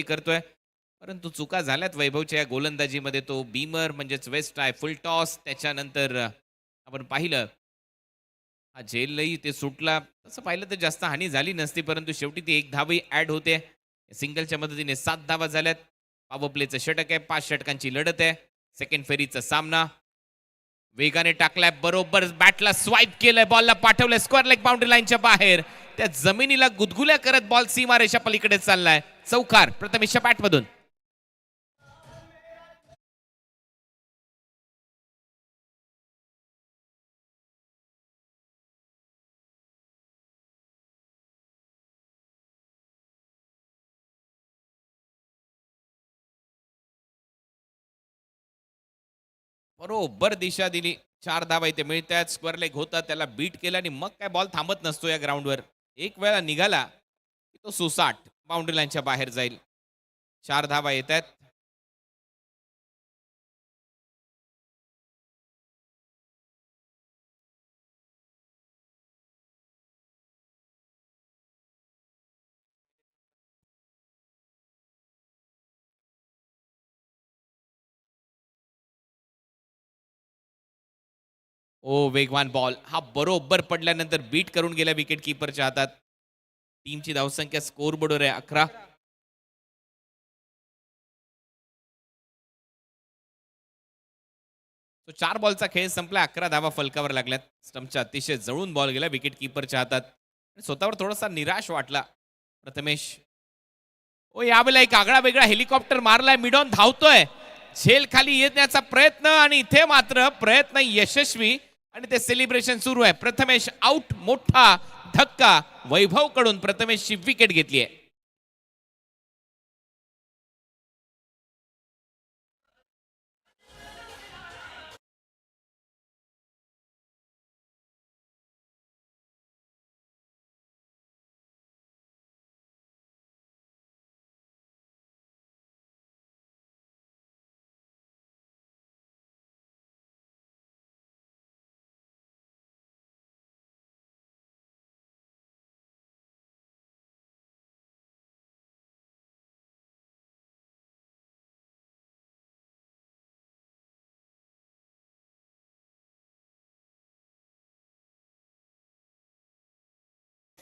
करतोय, परंतु चुका झाल्यात वैभवच्या या गोलंदाजीमध्ये. तो बीमर म्हणजेच वेस्ट आहे, फुल टॉस. त्याच्यानंतर आपण पाहिलं हा झेलही ते सुटला. तसं पाहिलं तर जास्त हानी झाली नसती, परंतु शेवटी ती एक धावही ॲड होते. सिंगलच्या मदतीने 7 धावा झाल्यात. पॉवर प्लेचं षटक आहे. 5 षटकांची लढत आहे. सेकंड फेरीचा सामना. वेगाने टाकलाय, बरोबर बॅटला स्वाईप केलंय, बॉलला पाठवलंय स्क्वेअर लेग बाउंड्री लाईनच्या बाहेर. त्या जमिनीला गुदगुल्या करत बॉल सीमारेषा पलीकडे चाललाय. चौकार प्रथमेशच्या बॅटमधून. बरोबर दिशा दिली. 4 धावा इथे मिळतात. स्क्वेअर लेग होता, त्याला बीट केलं आणि मग काय बॉल थांबत नसतो या ग्राउंडवर. एक वेळा निघाला की तो सुसाट बाउंड्री लाईनच्या बाहेर जाईल. 4 धावा येत आहेत. ओ वेगवान बॉल हा बरोबर पडल्यानंतर बीट करून गेला विकेट कीपरच्या हातात. टीमची धावसंख्या स्कोर बोर्डवर आहे 11. तो 4 बॉलचा खेळ संपला. 11 धावा फलकावर लागल्यात. स्टंपच्या अतिशय जवळून बॉल गेला विकेट कीपरच्या हातात. स्वतःवर थोडासा निराश वाटला प्रथमेश. ओ यावेळेला एक आगळा वेगळा हेलिकॉप्टर मारलाय. मिडॉन धावतोय. झेल खाली येण्याचा प्रयत्न आणि इथे मात्र प्रयत्न यशस्वी आणि ते सेलिब्रेशन सुरू आहे. प्रथमेश आउट. मोठा धक्का वैभव कडून प्रथमेशची विकेट घेतली आहे.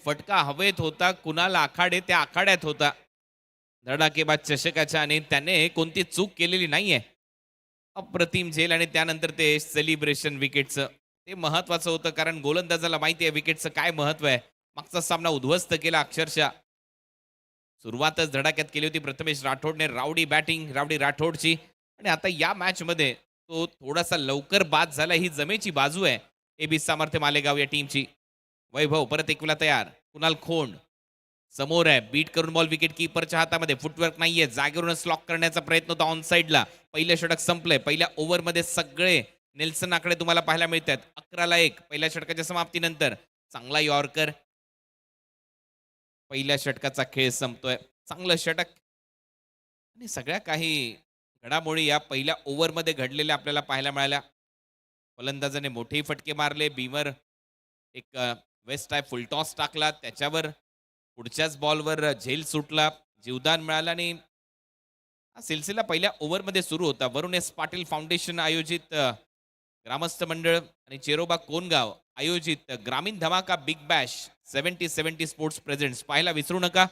फटका हवेत होता. कुणाल आखाडे त्या आखाड्यात होता. धडाकेबाज चषकाच्या आणि त्याने कोणती चूक केलेली नाहीये. अप्रतिम झेल आणि त्यानंतर ते सेलिब्रेशन विकेटचं ते महत्वाचं होतं, कारण गोलंदाजाला माहिती आहे विकेटचं काय महत्व आहे. मागचा सामना उद्ध्वस्त केला अक्षरशः. सुरुवातच धडाक्यात केली होती प्रथमेश राठोडने. रावडी बॅटिंग रावडी राठोडची. आणि आता या मॅच मध्ये तो थोडासा लवकर बाद झाला. ही जमेची बाजू आहे एबी सामर्थ्य मालेगाव या टीमची. वैभव परत एकला तयार. कुणाल खोंड समोर आहे. बीट करून बॉल विकेट कीपरच्या हातामध्ये. फुटवर्क नाहीये. जागेवरूनच लॉक करण्याचा प्रयत्न होता ऑन साइडला. पहिलं षटक संपलंय. पहिल्या ओव्हरमध्ये सगळे नेल्सन आकडे तुम्हाला पाहायला मिळतात. 11-1 पहिल्या षटकाच्या समाप्तीनंतर. चांगला यॉर्कर. पहिल्या षटकाचा खेळ संपतोय. चांगलं षटक आणि सगळ्या काही घडामोडी या पहिल्या ओव्हरमध्ये घडलेल्या आपल्याला पाहायला मिळाल्या. फलंदाजाने मोठेही फटके मारले. बीमर एक वेस्ट आहे फुल टॉस टाकला. त्याच्यावर पुढच्याच बॉलवर झेल सुटला. जीवदान मिळालं आणि हा सिलसिला पहिल्या ओव्हरमध्ये सुरू होता. वरुण एस पाटील फाउंडेशन आयोजित ग्रामस्थ मंडळ आणि चेरोबा कोनगाव आयोजित ग्रामीण धमाका बिग बॅश 70-70 स्पोर्ट्स प्रेझेंट्स पाहायला विसरू नका.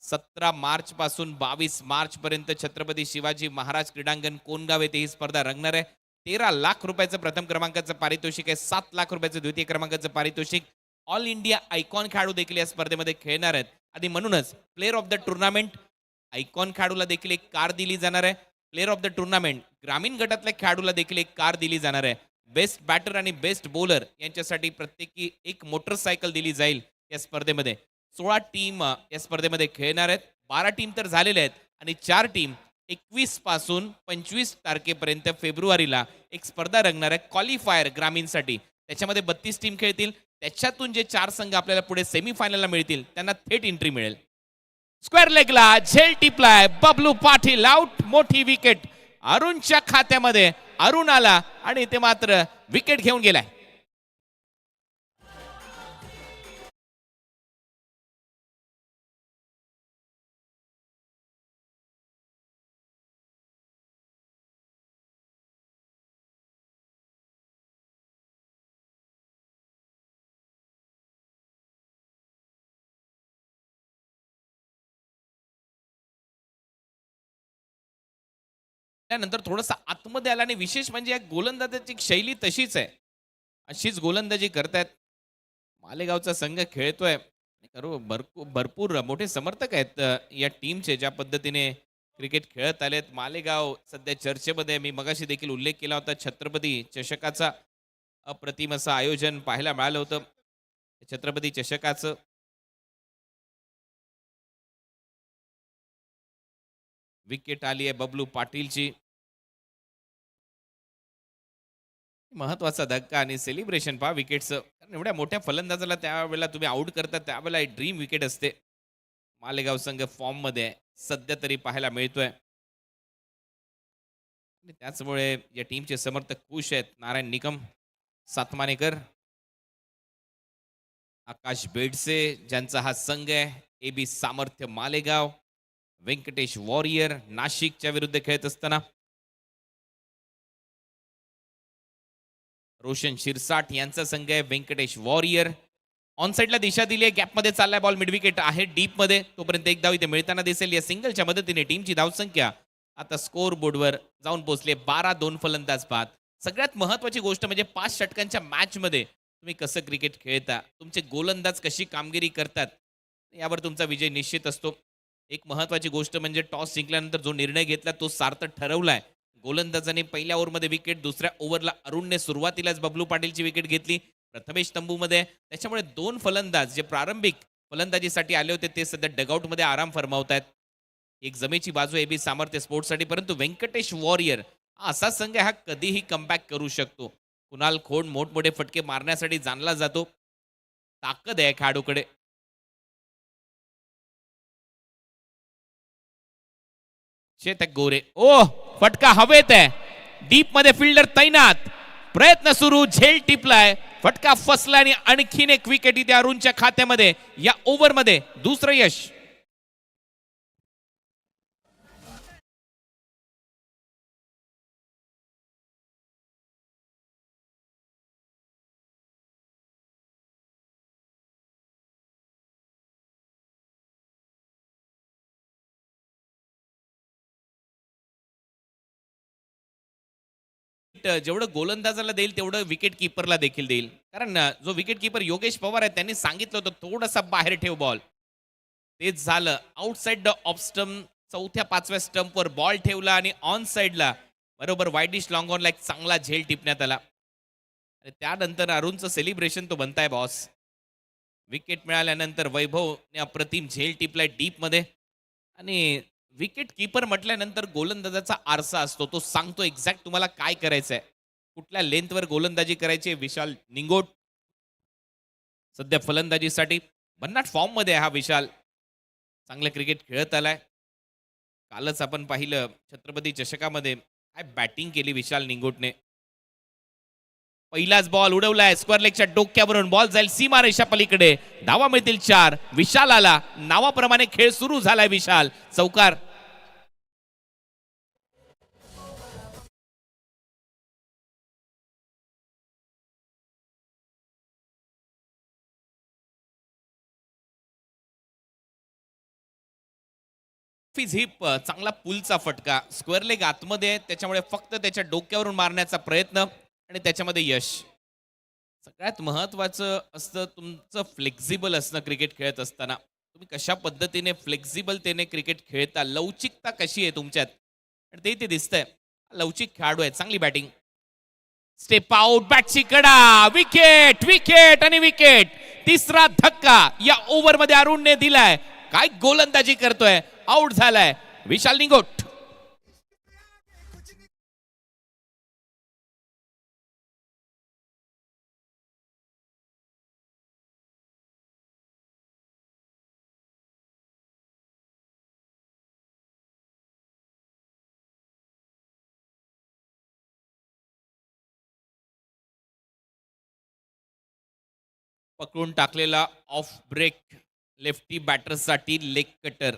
17 मार्च पासून 22 मार्च पर्यंत छत्रपती शिवाजी महाराज क्रीडांगण कोनगाव येथे ही स्पर्धा रंगणार आहे. 13 लाख रुपयाचं प्रथम क्रमांकाचं पारितोषिक आहे. 7 लाख रुपयाचं द्वितीय क्रमांकाचं पारितोषिक. ऑल इंडिया आयकॉन खेळाडू देखील या स्पर्धेमध्ये खेळणार आहेत. आणि म्हणूनच player of the tournament icon खेळाडूला देखील एक कार दिली जाणार आहे. प्लेअर ऑफ द टुर्नामेंट ग्रामीण गटातल्या खेळाडूला देखील एक कार दिली जाणार आहे. बेस्ट बॅटर आणि बेस्ट बॉलर यांच्यासाठी प्रत्येकी एक मोटरसायकल दिली जाईल. या स्पर्धेमध्ये 16 टीम या स्पर्धेमध्ये खेळणार आहेत. 12 टीम तर झालेल्या आहेत आणि 4 टीम 21 पासून 25 तारखेपर्यंत फेब्रुवारीला एक स्पर्धा रंगणार आहे क्वालिफायर ग्रामीणसाठी. त्याच्यामध्ये 32 टीम खेळतील. त्याच्यातून जे 4 संघ आपल्याला पुढे सेमीफायनलला मिळतील त्यांना थेट एंट्री मिळेल. स्क्वेअर लेगला झेल टिपलाय. बबलू पाटील आउट. मोठी विकेट अरुणच्या खात्यामध्ये. अरुण आला आणि ते मात्र विकेट घेऊन गेलाय. त्यानंतर थोडंसं आतमध्ये आला आणि विशेष म्हणजे या गोलंदाजाची शैली तशीच आहे. अशीच गोलंदाजी करतायत. मालेगावचा संघ खेळतोय. भरपूर मोठे समर्थक आहेत या टीमचे ज्या पद्धतीने क्रिकेट खेळत आलेत. मालेगाव सध्या चर्चेमध्ये आहे. मी मगाशी देखील उल्लेख केला होता छत्रपती चषकाचा अप्रतिम असं आयोजन पाहायला मिळालं होतं. छत्रपती चषकाचं विकेट आली आहे बबलू पाटीलची. महत्वाचा धक्का आणि सेलिब्रेशन पहा विकेटचं. कारण एवढ्या मोठ्या फलंदाजाला त्यावेळेला तुम्ही आउट करता त्यावेळेला एक ड्रीम विकेट असते. मालेगाव संघ फॉर्म मध्ये आहे सध्या तरी पाहायला मिळतोय आणि त्याचमुळे या टीमचे समर्थक खुश आहेत. नारायण निकम, सातमानेकर, आकाश बेडसे ज्यांचा हा संघ आहे, AB सामर्थ्य मालेगाव, व्यंकटेश वॉरियर नाशिकच्या विरुद्ध खेळत असताना, रोशन शिरसाट यांचा संघ आहे व्यंकटेश वॉरियर. ऑन साइडला दिशा दिली आहे, गॅपमध्ये चाललाय बॉल, मिड विकेट आहे डीप मध्ये. तोपर्यंत एक धाव इथे मिळताना दिसेल. या सिंगलच्या मदतीने टीमची धावसंख्या आता स्कोर बोर्डवर जाऊन पोहोचले 12. फलंदाज बाद. सगळ्यात महत्वाची गोष्ट म्हणजे 5 षटकांच्या मॅच मध्ये तुम्ही कसं क्रिकेट खेळता, तुमचे गोलंदाज कशी कामगिरी करतात, यावर तुमचा विजय निश्चित असतो. एक महत्वाची गोष्ट म्हणजे टॉस जिंकल्यानंतर जो निर्णय घेतला तो सार्थ ठरवलाय. गोलंदाजाने पहिल्या ओव्हरमध्ये विकेट, दुसऱ्या ओव्हरला अरुणने सुरुवातीलाच बबलू पाटीलची विकेट घेतली. प्रथमेश तंबूमध्ये. त्याच्यामुळे 2 फलंदाज जे प्रारंभिक फलंदाजीसाठी आले होते ते सध्या डगआउटमध्ये आराम फरमावतायत. एक जमेची बाजू AB सामर्थ्य स्पोर्ट्ससाठी, परंतु व्यंकटेश वॉरियर हा असा संघ आहे, हा कधीही कमबॅक करू शकतो. कुणाल खोड मोठमोठे फटके मारण्यासाठी जाणला जातो. ताकद आहे खेळाडूकडे. चेतक गोरे, ओ फटका हवेत आहे, डीप मध्ये फिल्डर तैनात, प्रयत्न सुरू, झेल टिपलाय, फटका फसला आणि आणखीन एक विकेट इथे अरुणच्या खात्यामध्ये. या ओव्हरमध्ये दुसरं यश. जेवढं गोलंदाजाला देईल तेवढं विकेट किपरला देखील देईल. कारण जो विकेट किपर योगेश पवार आहे त्यांनी सांगितलं होतं थोडासा बाहेर ठेव बॉल. तेच झालं. आउटसाइड द ऑफ स्टंप, 4थ्या-5व्या स्टंपवर बॉल ठेवला आणि ऑन साइडला बरोबर वाईडिश लॉंग ऑनला एक चांगला झेल टिपण्यात आला. आणि त्यानंतर अरुणचं सेलिब्रेशन तो बनताय बॉस. विकेट मिळाल्यानंतर वैभवने अप्रतिम झेल टिपलाय डीप मध्ये. आणि विकेट कीपर म्हटल्यानंतर गोलंदाजाचा आरसा असतो, तो सांगतो एक्झॅक्ट तुम्हाला काय करायचंय, कुठल्या लेंथवर गोलंदाजी करायची. विशाल निंगोट सध्या फलंदाजीसाठी भन्नाट फॉर्म मध्ये हा विशाल. चांगलं क्रिकेट खेळत आलाय. कालच आपण पाहिलं छत्रपती चषकामध्ये काय बॅटिंग केली विशाल निंगोटने. पहिलाच बॉल उडवलाय स्क्वेअर लेगच्या डोक्यावरून, बॉल जाईल सीमारेषा पलीकडे, धावा मिळतील 4. विशाल आला, नावाप्रमाणे खेळ सुरू झालाय. विशाल चौकार. झिप चांगला पुलचा फटका, स्क्वेअर लेग आतमध्ये आहे त्याच्यामुळे फक्त त्याच्या डोक्यावरून मारण्याचा प्रयत्न आणि त्याच्यामध्ये यश. सगळ्यात महत्वाचं असतं तुमचं फ्लेक्झिबल असणं क्रिकेट खेळत असताना. तुम्ही कशा पद्धतीने फ्लेक्झिबलतेने क्रिकेट खेळता, लवचिकता कशी आहे तुमच्यात, आणि ते दिसतंय. लवचिक खेळाडू आहे. चांगली बॅटिंग, स्टेप आउट, बॅटची कडा, विकेट विकेट आणि विकेट. तिसरा धक्का या ओव्हरमध्ये अरुणने दिलाय. काय गोलंदाजी करतोय. आउट झालाय विशाल निंगोट. पकडून टाकलेला ऑफ ब्रेक लेफ्टी बॅटरसाठी लेग कटर.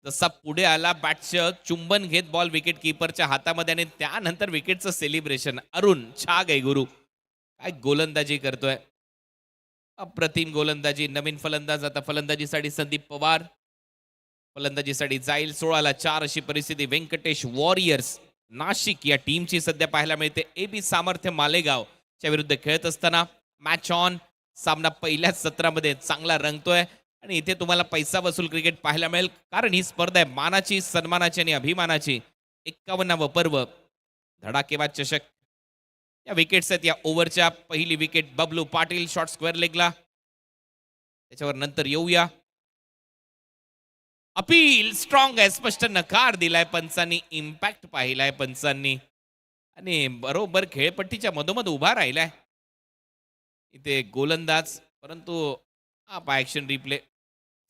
जसा पुढे आला बॅटचं चुंबन घेत बॉल विकेट किपरच्या हातामध्ये आणि त्यानंतर विकेटचं सेलिब्रेशन. अरुण छा गई गुरु, काय गोलंदाजी करतोय. अप्रतिम गोलंदाजी. नवीन फलंदाज आता फलंदाजीसाठी संदीप पवार. फलंदाजीसाठी जाईल. 16ला 4 अशी परिस्थिती. व्यंकटेश वॉरियर्स नाशिक या टीमची सध्या पाहायला मिळते. AB सामर्थ्य मालेगावच्या विरुद्ध खेळत असताना मॅच ऑन. सामना पहिल्याच सत्रामध्ये चांगला रंगतोय आणि इथे तुम्हाला पैसा वसूल क्रिकेट पाहायला मिळेल, कारण ही स्पर्धा आहे मानाची, सन्मानाची आणि अभिमानाची. 51व पर्व धडाकेबाज चषक. या विकेट्स आहेत या ओव्हरच्या. पहिली wicket Bablu Patil, short square लेगला. त्याच्यावर नंतर येऊया. अपील स्ट्रॉंग आहे, स्पष्ट नकार दिलाय पंचांनी, इम्पॅक्ट पाहिलाय पंचांनी आणि बरोबर खेळपट्टीच्या मधोमध उभा राहिलाय इथे गोलंदाज. परंतु हा ॲक्शन रिप्ले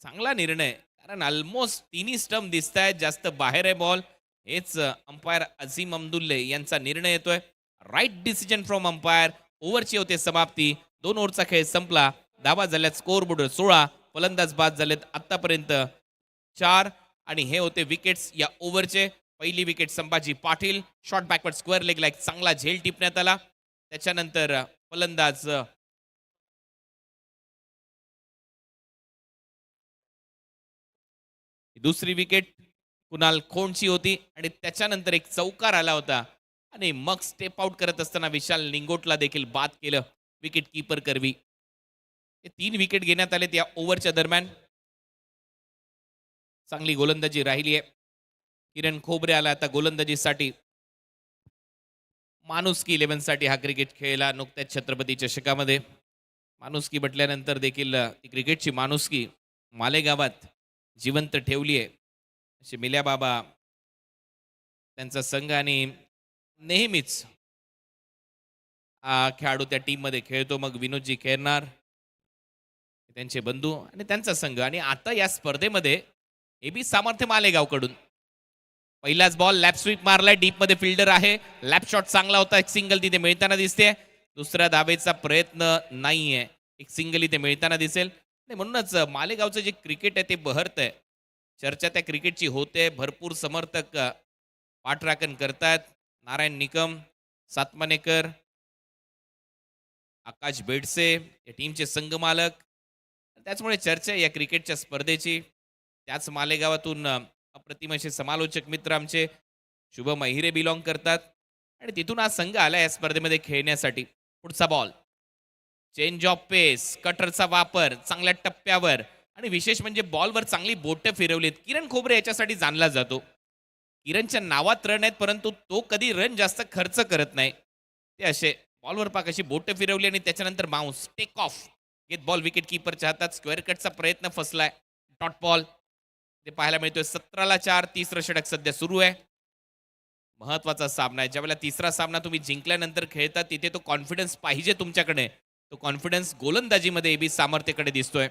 चांगला निर्णय, कारण ऑलमोस्ट तिन्ही स्टंप दिसत आहेत, जास्त बाहेर आहे बॉल. हेच अंपायर अझीम अब्दुल्ले यांचा निर्णय येतोय. Right decision from umpire. ओव्हरची होते समाप्ती. 2 ओव्हरचा खेळ संपला. धावा झाल्यात स्कोर बोर्ड 16. फलंदाज बाद झालेत आतापर्यंत 4 आणि हे होते विकेट्स या ओव्हरचे. पहिली wicket Sambhaji Patil, short backward square लेगला एक चांगला झेल टिपण्यात आला. त्याच्यानंतर फलंदाज दुसरी विकेट कुणाल खोंडची होती आणि त्याच्यानंतर एक चौकार आला होता आणि मग स्टेप आउट करत असताना विशाल निंगोटला देखील बाद केलं विकेट कीपर करवी. हे 3 विकेट घेण्यात आलेत या ओव्हरच्या दरम्यान. चांगली गोलंदाजी राहिली आहे. किरण खोबरे आला आता गोलंदाजीसाठी. माणुसकी 11 साठी हा क्रिकेट खेळला नुकत्याच छत्रपती चषकामध्ये. माणुसकी म्हटल्यानंतर देखील ती क्रिकेटची माणुसकी मालेगावात जिवंत ठेवली आहे. असे मिल्या बाबा त्यांचा संघ आणि नेहमीच खेळाडू त्या टीम मध्ये खेळतो. मग विनोदजी खेळणार, त्यांचे बंधू आणि त्यांचा संघ. आणि आता या स्पर्धेमध्ये AB सामर्थ्य मालेगावकडून पहिलाच बॉल लॅप स्वीप मारलाय. डीप मध्ये फिल्डर आहे. लॅप शॉट चांगला होता. एक सिंगल तिथे मिळताना दिसते. दुसऱ्या धावेचा प्रयत्न नाहीये. एक सिंगल इथे मिळताना दिसेल. आणि म्हणूनच मालेगावचं जे क्रिकेट आहे ते बहरत आहे. चर्चा त्या क्रिकेटची होते. भरपूर समर्थक पाठराखण करतात. नारायण निकम, सातमानेकर, आकाश बेडसे या टीमचे संघ मालक. त्याचमुळे चर्चा या क्रिकेटच्या स्पर्धेची. त्याच मालेगावातून अप्रतिम असे समालोचक मित्र आमचे शुभम अहिरे बिलॉंग करतात आणि तिथून हा संघ आला या स्पर्धेमध्ये खेळण्यासाठी. पुढचा बॉल चेंज ऑफ पेस, कटरचा वापर चांगल्या टप्प्यावर आणि विशेष म्हणजे बॉलवर चांगली बोटं फिरवलीत. किरण खोबरे याच्यासाठी जाणला जातो. किरणच्या नावात रन आहेत, परंतु तो कधी रन जास्त खर्च करत नाही. ते असे बॉलवर पाक अशी बोटं फिरवली आणि त्याच्यानंतर बाउन्स टेक ऑफ घेत बॉल विकेट कीपरच्या हातात. स्क्वेअर कटचा प्रयत्न फसलाय. डॉट बॉल ते पाहायला मिळतोय. 17ला 4. तिसरं षटक सध्या सुरू आहे. महत्वाचा सामना आहे. ज्यावेळेला तिसरा सामना तुम्ही जिंकल्यानंतर खेळता तिथे तो कॉन्फिडन्स पाहिजे तुमच्याकडे. तो कॉन्फिडन्स गोलंदाजीमध्ये AB सामर्थ्यकडे दिसतोय.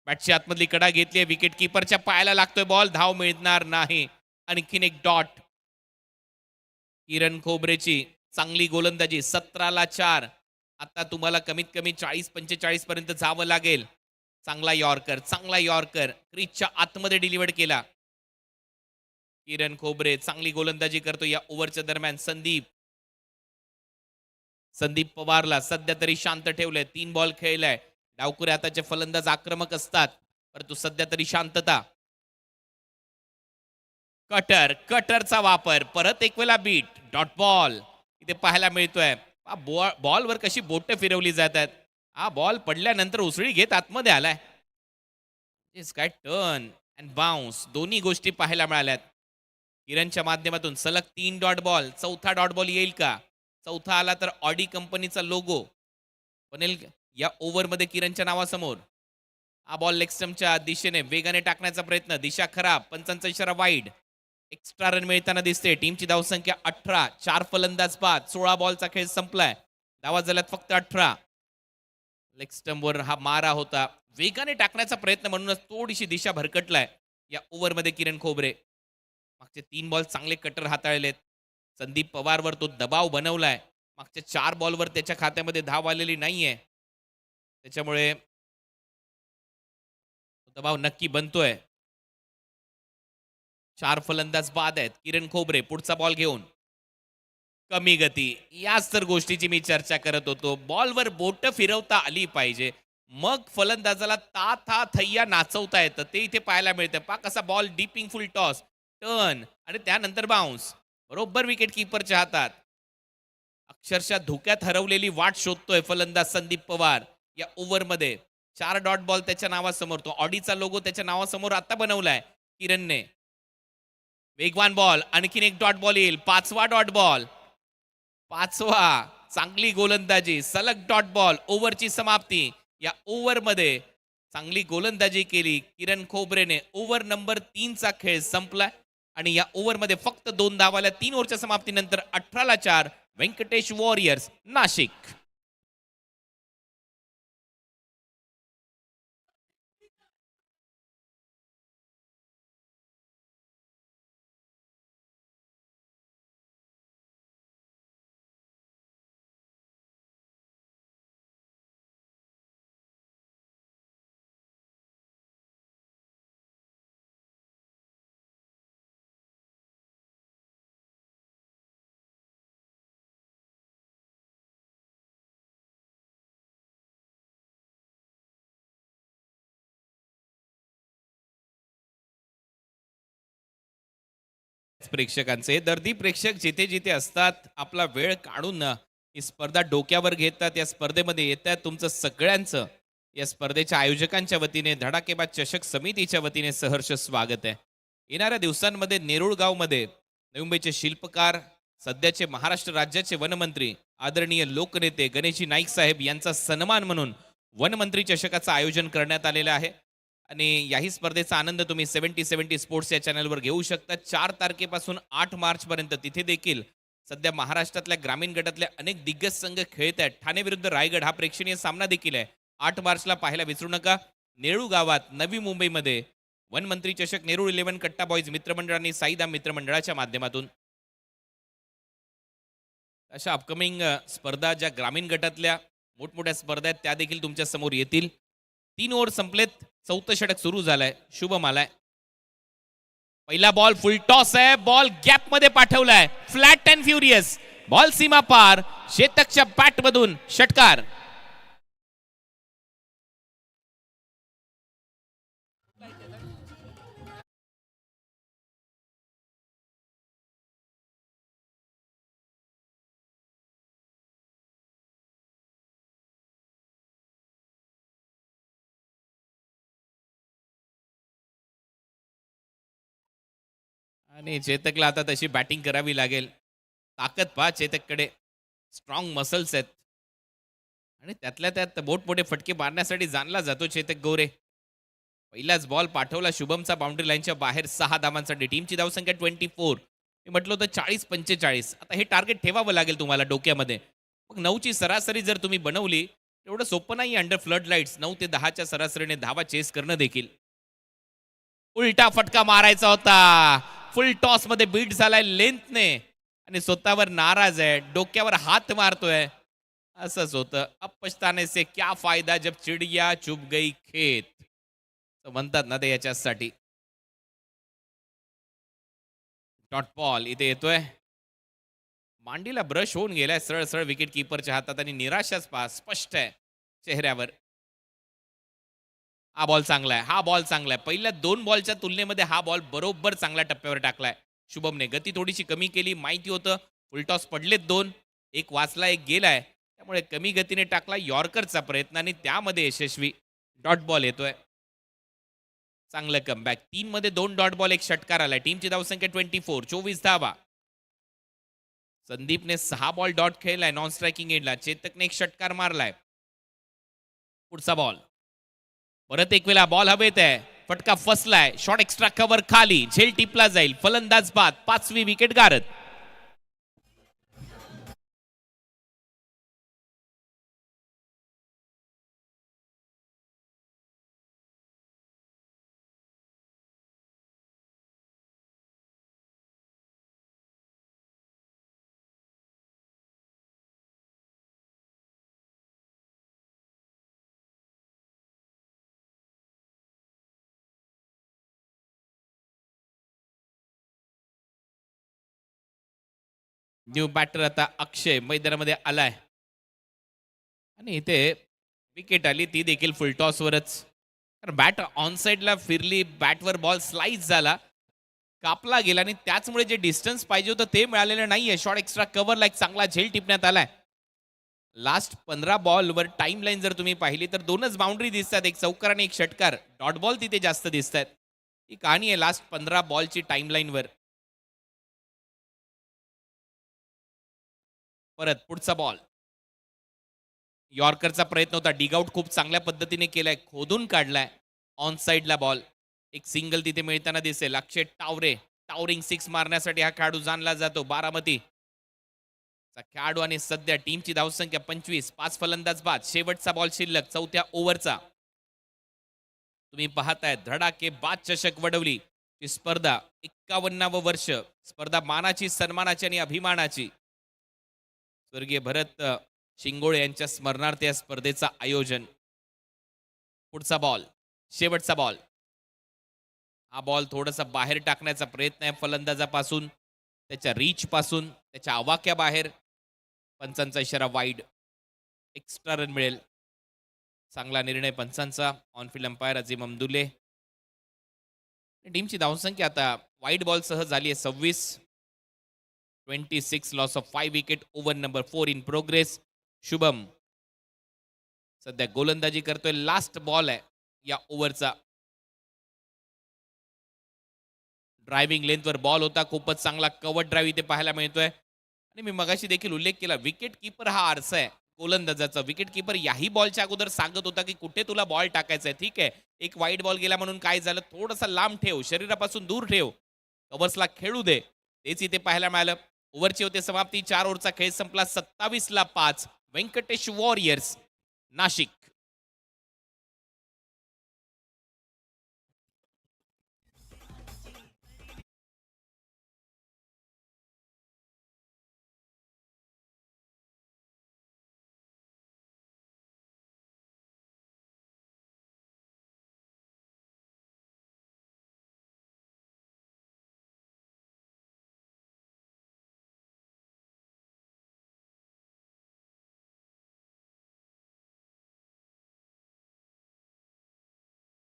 बॅटची आतमधली कडा घेतली. विकेट कीपरच्या पायाला लागतोय बॉल. धाव मिळणार नाही. आणखीन एक डॉट. किरण खोबरेची चांगली गोलंदाजी. 17ला 4. आता तुम्हाला कमीत कमी 40-45 पर्यंत जावं लागेल. चांगला यॉर्कर, चांगला यॉर्कर क्रीजच्या आतमध्ये डिलिव्हर्ड केला. किरण खोबरे चांगली गोलंदाजी करतो या ओव्हरच्या दरम्यान. संदीप पवारला सध्या तरी शांत ठेवलंय. 3 बॉल खेळलाय. डावकुरे हाताचे फलंदाज आक्रमक असतात, परंतु सध्या तरी शांतता. कटरचा वापर परत एक वेळा बीट. डॉट बॉल इथे पाहायला मिळतोय. बॉलवर कशी बोट फिरवली जातात. हा बॉल पडल्यानंतर उसळी घेत आतमध्ये आलाय. काय टर्न अँड बाउन्स दोन्ही गोष्टी पाहायला मिळाल्यात. किरणच्या माध्यमातून सलग 3 डॉट बॉल. चौथा डॉट बॉल येईल का? चौथा आला तर ऑडी कंपनीचा लोगो बनेल या ओव्हरमध्ये किरणच्या नावासमोर. हा बॉल लेग स्टंपच्या दिशेने वेगाने टाकण्याचा प्रयत्न. दिशा खराब. पंचांचा इशारा वाईड. एक्स्ट्रा रन मिळताना दिसते. टीमची धावसंख्या 18. 4 फलंदाज बाद. 16 बॉलचा खेळ संपलाय. धावा झाल्यात फक्त 18. लेग स्टंपवर हा मारा होता. वेगाने टाकण्याचा प्रयत्न म्हणूनच थोडीशी दिशा भरकटलाय या ओव्हरमध्ये किरण खोबरे. मागचे 3 बॉल चांगले कटर हाताळलेत. संदीप पवारवर तो दबाव बनवलाय. मागच्या 4 बॉलवर त्याच्या खात्यामध्ये धाव आलेली नाहीये. त्याच्यामुळे दबाव नक्की बनतोय. 4 फलंदाज बाद आहेत. किरण खोबरे पुढचा बॉल घेऊन. कमी गती. याच तर गोष्टीची मी चर्चा करत होतो. बॉलवर बोट फिरवता आली पाहिजे, मग फलंदाजाला ता था थैया नाचवता येतं. ते इथे पाहायला मिळतं. पाक असा बॉल डीपिंग फुल टॉस. टर्न आणि त्यानंतर बाउन्स. बरोबर विकेट कीपरच्या हातात. अक्षरशः धोक्यात हरवलेली वाट शोधतोय फलंदाज संदीप पवार या ओव्हरमध्ये. 4 डॉट बॉल त्याच्या नावासमोर. तो ऑडीचा लोगो त्याच्या नावासमोर आता बनवलाय किरणने. वेगवान बॉल, आणखीन एक डॉट बॉल येईल. 5वा डॉट बॉल. 5वा. चांगली गोलंदाजी, सलग डॉट बॉल. ओव्हरची समाप्ती. या ओव्हरमध्ये चांगली गोलंदाजी केली किरण खोबरेने. ओव्हर नंबर 3चा खेळ संपलाय आणि या ओव्हरमध्ये फक्त 2 धावा आल्या. 3 ओव्हरच्या समाप्तीनंतर 18ला 4 व्यंकटेश वॉरियर्स नाशिक. प्रेक्षकांचे दर्दी प्रेक्षक जिथे जिथे असतात आपला वेळ काढून ही स्पर्धा डोक्यावर घेतात. या स्पर्धेमध्ये येतात. तुमचं सगळ्यांचं या स्पर्धेच्या आयोजकांच्या वतीने, धडाकेबाज चषक समितीच्या वतीने सहर्ष स्वागत आहे. येणाऱ्या दिवसांमध्ये नेरूळ गावमध्ये नवी मुंबईचे शिल्पकार, सध्याचे महाराष्ट्र राज्याचे वनमंत्री आदरणीय लोकनेते गणेशजी नाईक साहेब यांचा सन्मान म्हणून वनमंत्री चषकाचं आयोजन करण्यात आलेलं आहे. आणि याही स्पर्धेचा आनंद तुम्ही 70-70 स्पोर्ट्स या चॅनलवर घेऊ शकता. 4 तारखेपासून 8 मार्चपर्यंत तिथे देखील सध्या महाराष्ट्रातल्या ग्रामीण गटातल्या अनेक दिग्गज संघ खेळत आहेत. ठाणे विरुद्ध रायगड हा प्रेक्षणीय सामना देखील आहे. 8 मार्चला पाहायला विसरू नका. नेरूळ गावात नवी मुंबईमध्ये वनमंत्री चषक नेरूळ 11 कट्टा बॉईज मित्रमंडळ आणि साईदाम मित्रमंडळाच्या माध्यमातून अशा अपकमिंग स्पर्धा ज्या ग्रामीण गटातल्या मोठमोठ्या स्पर्धा आहेत त्या देखील तुमच्या समोर येतील. 3 ओव्हर संपलेत. 4थं षटक सुरू झालंय. शुभम आलाय. पहिला बॉल फुल टॉस आहे. बॉल गॅप मध्ये पाठवलाय. Flat and furious. बॉल सीमा पार. शेतकच्या बॅट मधून षटकार. आणि चेतकला आता तशी बॅटिंग करावी लागेल. ताकद पहा चेतककडे. स्ट्रॉंग मसल्स आहेत आणि त्यातल्या त्यात मोठमोठे फटके मारण्यासाठी जाणला जातो चेतक गोरे. पहिलाच बॉल पाठवला शुभमचा बाउंड्री लाईनच्या बाहेर 6 धावांसाठी. टीमची धावसंख्या 24. मी म्हटलं होतं 40-45. आता हे टार्गेट ठेवावं लागेल तुम्हाला डोक्यामध्ये. मग 9ची सरासरी जर तुम्ही बनवली एवढं सोपं नाही अंडर फ्लड लाईट्स. 9 ते 10च्या सरासरीने धावा चेस करणं देखील. उलटा फटका मारायचा होता. फुल टॉस मध्ये बीट झालाय लेंथने आणि स्वतःवर नाराज आहे. डोक्यावर हात मारतोय. असंच होतं. अब पछताने से क्या फायदा जब चिडिया चुप गई खेत. म्हणतात ना ते याच्यासाठी. डॉट बॉल इथे येतोय. मांडीला ब्रश होऊन गेलाय सरळ सरळ विकेट कीपरच्या हातात आणि निराशाच स्पष्ट आहे चेहऱ्यावर. हा बॉल चांगला आहे. हा बॉल चांगला आहे. पहिल्या 2 बॉलच्या तुलनेमध्ये हा बॉल बरोबर चांगल्या टप्प्यावर टाकलाय शुभमने. गती थोडीशी कमी केली. माहिती होतं फुलटॉस पडलेत 2. एक वाचला एक गेलाय. त्यामुळे कमी गतीने टाकला यॉर्करचा प्रयत्न आणि त्यामध्ये यशस्वी. डॉट बॉल येतोय. चांगलं कमबॅक. 3 मध्ये 2 डॉट बॉल एक षटकार आलाय. टीमची धावसंख्या 24. 24 धावा. संदीपने 6 बॉल डॉट खेळलाय नॉन स्ट्रायकिंग एंडला. चेतकने एक षटकार मारलाय. पुढचा बॉल. परत एक वेळा बॉल हवेत आहे. फटका फसलाय. शॉट एक्स्ट्रा कव्हर खाली. झेल टिपला जाईल. फलंदाज बाद. 5वी विकेट गारद. न्यू बॅटर आता अक्षय मैदानामध्ये आलाय आणि इथे विकेट आली ती देखील फुलटॉसवरच. बॅट ऑन साइडला फिरली. बॅटवर बॉल स्लाइस झाला कापला गेला आणि त्याचमुळे जे डिस्टन्स पाहिजे होतं ते मिळालेलं नाहीये. शॉट एक्स्ट्रा कव्हरला एक चांगला झेल टिपण्यात आलाय. लास्ट 15 बॉलवर टाइम लाईन जर तुम्ही पाहिली तर 2च बाउंड्री दिसतात, एक चौकार आणि एक षटकार. डॉट बॉल तिथे जास्त दिसत आहेत. ही कहाणी आहे लास्ट 15 बॉलची टाइम लाईनवर. परत पुढचा बॉल. यॉर्करचा प्रयत्न होता. डिगआउट खूप चांगल्या पद्धतीने केलाय, खोदून काढलाय. ऑन साइडला बॉल. एक सिंगल तिथे मिळताना दिसेल. अक्षय टावरे टावरिंग सिक्स मारण्यासाठी हा खेळाडू जाणला जातो. बारामती खेळाडू आणि सध्या टीमची धावसंख्या 25. 5 फलंदाज बाद. शेवटचा बॉल शिल्लक चौथ्या ओव्हरचा. तुम्ही पाहताय धडाके बाद चषक वडवली ही स्पर्धा 51व वर्ष. स्पर्धा मानाची, सन्मानाची आणि अभिमानाची. स्वर्गीय भरत शिंगोळे यांच्या स्मरणार्थ या स्पर्धेचं आयोजन. पुढचा बॉल, शेवटचा बॉल. हा बॉल थोडासा बाहेर टाकण्याचा प्रयत्न आहे फलंदाजापासून, त्याच्या रीच पासून, त्याच्या आवाक्याबाहेर. पंचांचा इशारा वाईड. एक्स्ट्रा रन मिळेल. चांगला निर्णय पंचांचा. On-field umpire Azeem अमदुल्ले. टीमची धावसंख्या आता वाईड बॉल सह झाली आहे 26. 26 loss of 5 wicket. Over number 4 in progress. Shubham सध्या गोलंदाजी करतोय. लास्ट बॉल आहे या ओव्हरचा. ड्रायव्हिंग लेंथवर बॉल होता. खूपच चांगला कव्हर ड्राईव्ह इथे पाहायला मिळतोय. आणि मी मगाशी देखील उल्लेख केला, विकेट कीपर हा आरसा आहे गोलंदाजाचा. विकेट कीपर याही बॉलच्या अगोदर सांगत होता की कुठे तुला बॉल टाकायचा आहे. ठीक आहे, एक वाईड बॉल गेला म्हणून काय झालं, थोडासा लांब ठेव, शरीरापासून दूर ठेव, कव्हर्सला खेळू दे. तेच इथे पाहायला मिळालं. ओव्हरची होते समाप्ती. 4 ओव्हरचा खेळ संपला. 27 ला 5. व्यंकटेश वॉरियर्स नाशिक.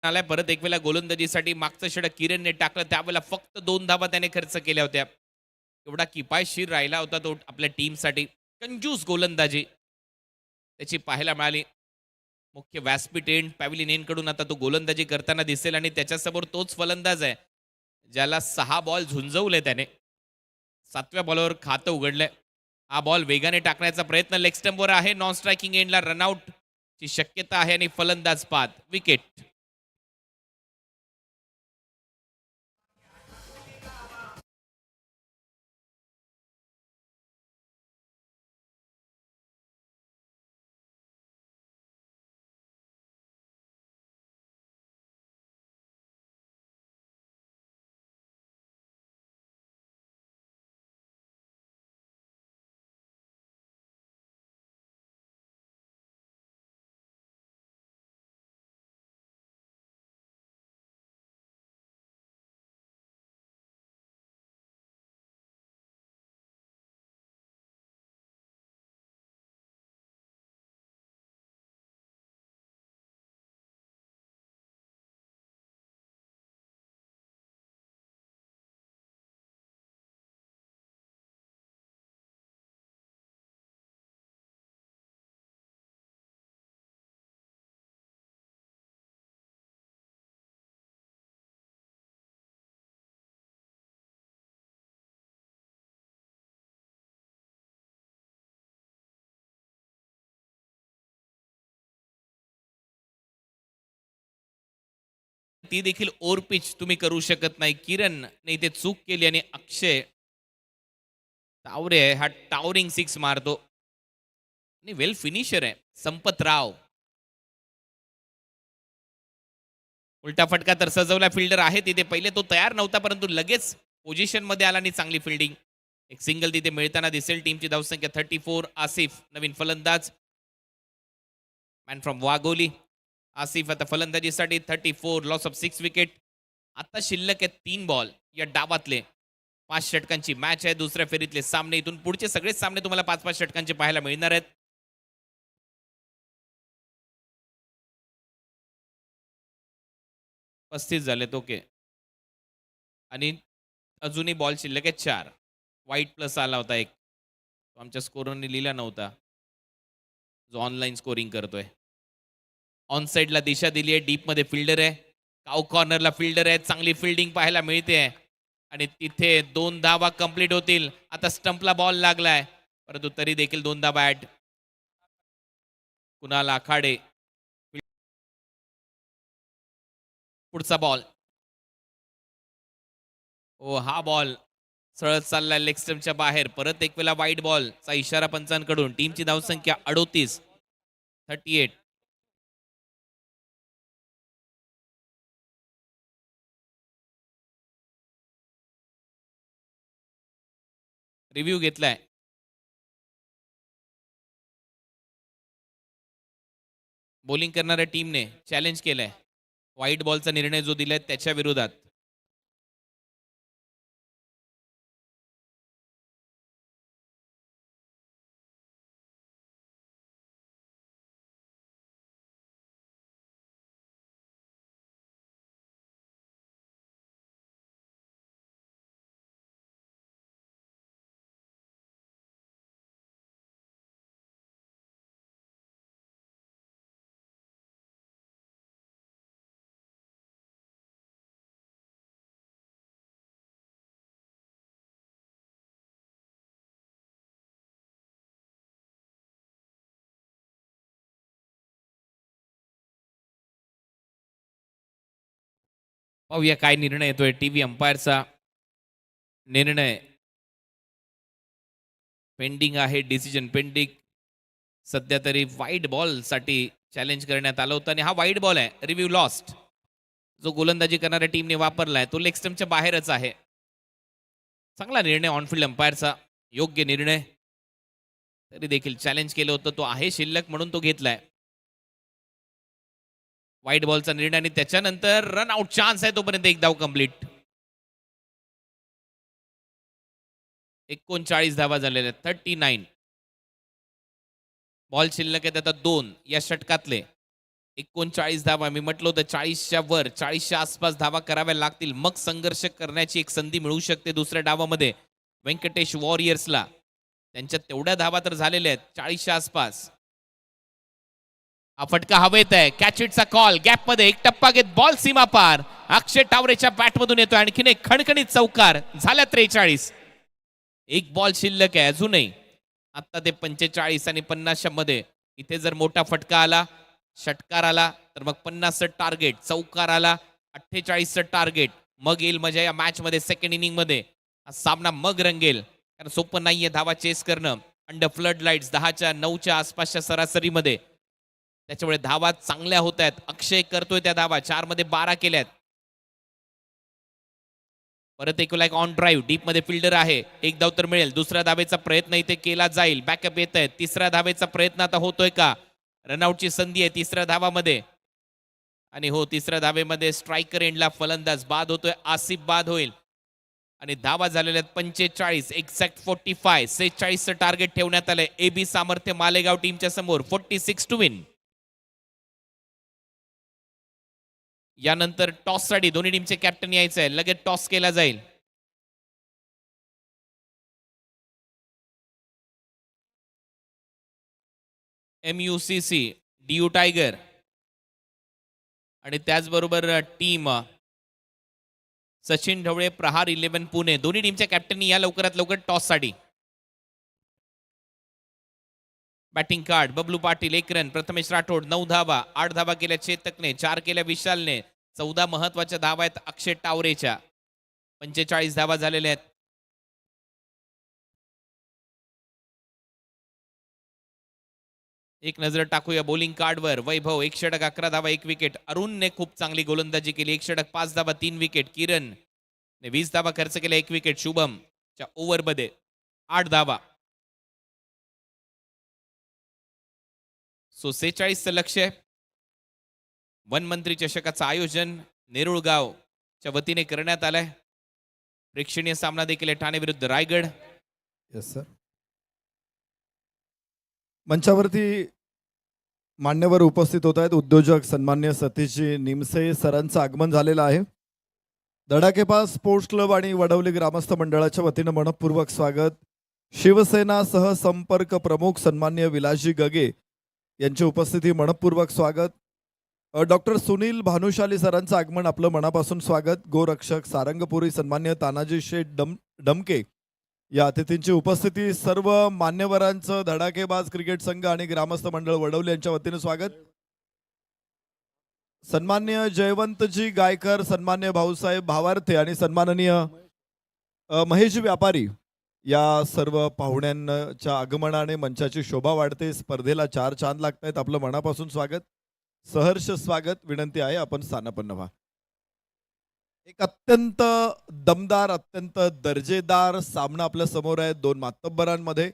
आलाय परत एक वेळा गोलंदाजीसाठी. मागचं षटक किरणने टाकलं, त्यावेळेला फक्त 2 धावा त्याने खर्च केल्या होत्या. एवढा किफायतशीर राहिला होता तो आपल्या टीमसाठी. कंजूस गोलंदाजी त्याची पाहायला मिळाली. मुख्य व्यासपीठ एंड पॅव्हिलियन एंड कडून आता तो गोलंदाजी करताना दिसेल आणि त्याच्यासमोर तोच फलंदाज आहे ज्याला 6 बॉल झुंजवले त्याने. 7व्या बॉलवर खातं उघडलंय. हा बॉल वेगाने टाकण्याचा प्रयत्न लेग स्टंपवर आहे. नॉन स्ट्रायकिंग एंडला रनआउट ची शक्यता आहे आणि फलंदाज बाद. विकेट. ती देखील ओव्हर पिच तुम्ही करू शकत नाही. किरण ने इथे चूक केली आणि अक्षय टावरे आहे हा टावरिंग सिक्स मारतो. आणि वेल फिनिशर आहे संपत राव. उलटा फटका तर सजवला. फिल्डर आहे तिथे. पहिले तो तयार नव्हता परंतु लगेच पोझिशन मध्ये आला आणि चांगली फिल्डिंग. एक सिंगल तिथे मिळताना दिसेल. टीमची धावसंख्या 34. आसिफ नवीन फलंदाज. Man from Wagholi. आसिफ आता फलंदाजीसाठी. 34 लॉस ऑफ 6 विकेट. आता शिल्लक आहेत 3 बॉल या डावातले. 5 षटकांची मॅच आहे. दुसऱ्या फेरीतले सामने, इथून पुढचे सगळेच सामने तुम्हाला 5-5 षटकांचे पाहायला मिळणार आहेत. 35 झालेत. ओके. आणि अजूनही बॉल शिल्लक आहे 4. वाईट प्लस आला होता एक, तो आमच्या स्कोररने लिहिला नव्हता, जो ऑनलाईन स्कोरिंग करतोय. ऑन साईडला दिशा दिली आहे, डीपमध्ये फिल्डर आहे, काऊ कॉर्नरला फिल्डर आहे, चांगली फिल्डिंग पाहायला मिळते आणि तिथे 2 धावा कंप्लीट होतील. आता स्टंपला बॉल लागलाय, परंतु तरी देखील 2 धावा ऍड. कुणाल आखाडे, पुढचा बॉल. ओ हा बॉल सरळ चाललाय लेग स्टंपच्या बाहेर. परत एक वेळा वाईट बॉलचा इशारा पंचांकडून. टीमची धावसंख्या 38, 38. रिव्ह्यू घेतलाय. बॉलिंग करणाऱ्या टीमने चॅलेंज केलंय व्हाईट बॉलचा निर्णय जो दिलाय त्याच्या विरोधात. पाहूया काय निर्णय येतोय टीव्ही अंपायरचा. निर्णय पेंडिंग आहे, डिसिजन पेंडिंग. सध्या तरी वाईट बॉल साठी चॅलेंज करण्यात आलं होतं आणि हा वाईट बॉल आहे. Review lost. जो गोलंदाजी करणाऱ्या टीमने वापरलाय तो लेग स्टंपच्या बाहेरच आहे. चांगला निर्णय ऑनफिल्ड अंपायरचा, योग्य निर्णय. तरी देखील चॅलेंज केलं होतं, तो आहे शिल्लक म्हणून तो घेतलाय. वाईट बॉलचा निर्णय आणि त्याच्यानंतर रन आउट चान्स आहे, तोपर्यंत एक धाव कंप्लीट. 39 धावा झालेल्या आहेत. 39. बॉल शिल्लक आहेत आता 2 या षटकातले. 39 धावा. मी म्हटलं होतं 40च्या वर, 40च्या आसपास धावा कराव्या लागतील, मग संघर्ष करण्याची एक संधी मिळू शकते दुसऱ्या डावामध्ये व्यंकटेश वॉरियर्सला. त्यांच्या तेवढ्या धावा तर झालेल्या आहेत 40च्या आसपास. हा फटका हवेत आहे. Catch इटचा call. गॅप मध्ये एक टप्पा घेत बॉल सीमा पार. अक्षय टावरेच्या बॅटमधून येतोय आणखीन एक खणखणीत चौकार. झाल्या 43. एक बॉल शिल्लक आहे अजूनही. आता ते 45 आणि 50च्या मध्ये. इथे जर मोठा फटका आला, षटकार आला, तर मग 50चं टार्गेट. चौकार आला, 48चं टार्गेट. मग येईल मजा या मॅच मध्ये. सेकंड इनिंग मध्ये हा सामना मग रंगेल, कारण सोपं नाहीये धावा चेस करणं अंडर फ्लड लाईट्स 10च्या 9च्या आसपासच्या सरासरीमध्ये. त्याच्यामुळे धावा चांगल्या होत आहेत. अक्षय करतोय त्या धावा. 4 मध्ये 12 केल्यात. परत एक ऑन ड्राईव्ह. डीप मध्ये फिल्डर आहे. एक धाव तर मिळेल. दुसऱ्या धावेचा प्रयत्न इथे केला जाईल. बॅकअप येत आहे. तिसऱ्या धावेचा प्रयत्न आता होतोय का? रनआउटची संधी आहे तिसऱ्या धावामध्ये. आणि हो, तिसऱ्या धावेमध्ये स्ट्रायकर एंडला फलंदाज बाद होतोय. आसिफ बाद होईल आणि धावा झालेल्या 45. एक्झॅक्ट 45. 46चं टार्गेट ठेवण्यात आलंय एबी सामर्थ्य मालेगाव टीमच्या समोर. 46 टू विन. यानंतर टॉस साठी दोन्ही टीमचे कॅप्टन यायचं आहे. लगेच टॉस केला जाईल. MUCC DU टायगर आणि त्याचबरोबर टीम सचिन ढवळे प्रहार 11 पुणे. दोन्ही टीमच्या कॅप्टननी या लवकरात लवकर टॉस साठी. Batting card Bablu Patil 1 run. Prathamesh Rathod 9 धावा. 8 धावा केल्या चेतकने, 4 केल्या विशालने. 14 महत्वाच्या धावा आहेत अक्षय टावरेच्या. 45 धावा झालेल्या आहेत. एक नजर टाकूया बॉलिंग कार्डवर. वैभव 1 षटक 11 धावा 1 विकेट. अरुणने खूप चांगली गोलंदाजी केली. 1 षटक 5 धावा 3 विकेट. किरण ने 20 धावा खर्च केल्या 1 विकेट. शुभम च्या ओव्हरमध्ये 8 धावा. 46चं लक्ष आहे. वनमंत्री चषकाचं आयोजन नेरुळगावच्या वतीने करण्यात आलंय. प्रेक्षणीय सामना देखील आहे ठाणे विरुद्ध रायगड. Yes sir. मंचावरती मान्यवर उपस्थित होत आहेत. उद्योजक सन्मान्य सतीशजी निमसे सरांचं आगमन झालेलं आहे. धडाकेबाज स्पोर्ट्स क्लब आणि वडवली ग्रामस्थ मंडळाच्या वतीनं मनपूर्वक स्वागत. शिवसेना सहसंपर्क प्रमुख सन्मान्य विलासजी गगे यांची उपस्थिती मनपूर्वक स्वागत. डॉक्टर सुनील भानुशाली सरांचं आगमन आपलं मनापासून स्वागत. गोरक्षक सारंगपुरी सन्मान्य तानाजी शेठ डमके या अतिथींची उपस्थिती. सर्व मान्यवरांचं धडाकेबाज क्रिकेट संघ आणि ग्रामस्थ मंडळ वडवली यांच्या वतीनं स्वागत. सन्मान्य जयवंतजी गायकर, सन्मान्य भाऊसाहेब भावार्थे आणि सन्माननीय महेश व्यापारी या सर्व पाहुण्यांच्या आगमनाने मंचाची शोभा वाढते. स्पर्धेला चार चांद लागतायत. आपलं मनापासून स्वागत, सहर्ष स्वागत. विनंती आहे आपण स्थानापन्न व्हा. एक अत्यंत दमदार, अत्यंत दर्जेदार सामना आपल्या समोर आहे दोन मातब्बरांमध्ये.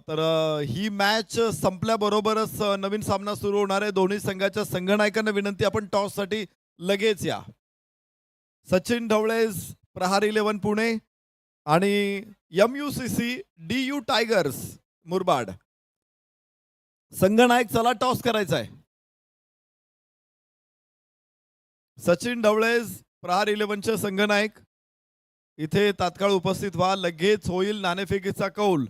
तर ही मॅच संपल्याबरोबरच नवीन सामना सुरू होणार आहे. दोन्ही संघाच्या संघनायकांना विनंती, आपण टॉससाठी लगेच या. सचिन ढवळेज प्रहार 11 पुणे आणि MUCC DU टायगर्स मुरबाड. संघनायक चला, टॉस करायचा आहे. सचिन ढवळेज प्रहार 11चे संघनायक इथे तात्काळ उपस्थित व्हा. लगेच होईल नाणेफेकीचा कौल.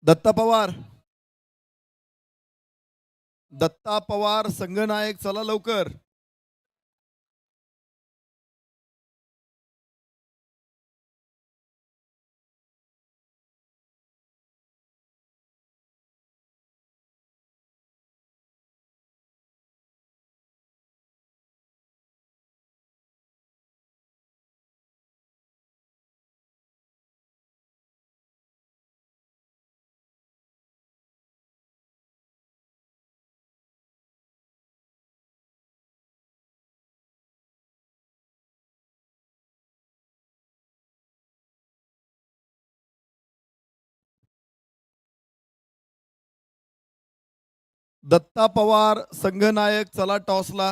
दत्ता पवार, दत्ता पवार संघनायक, चला लवकर. दत्ता पवार संघनायक, चला टॉसला.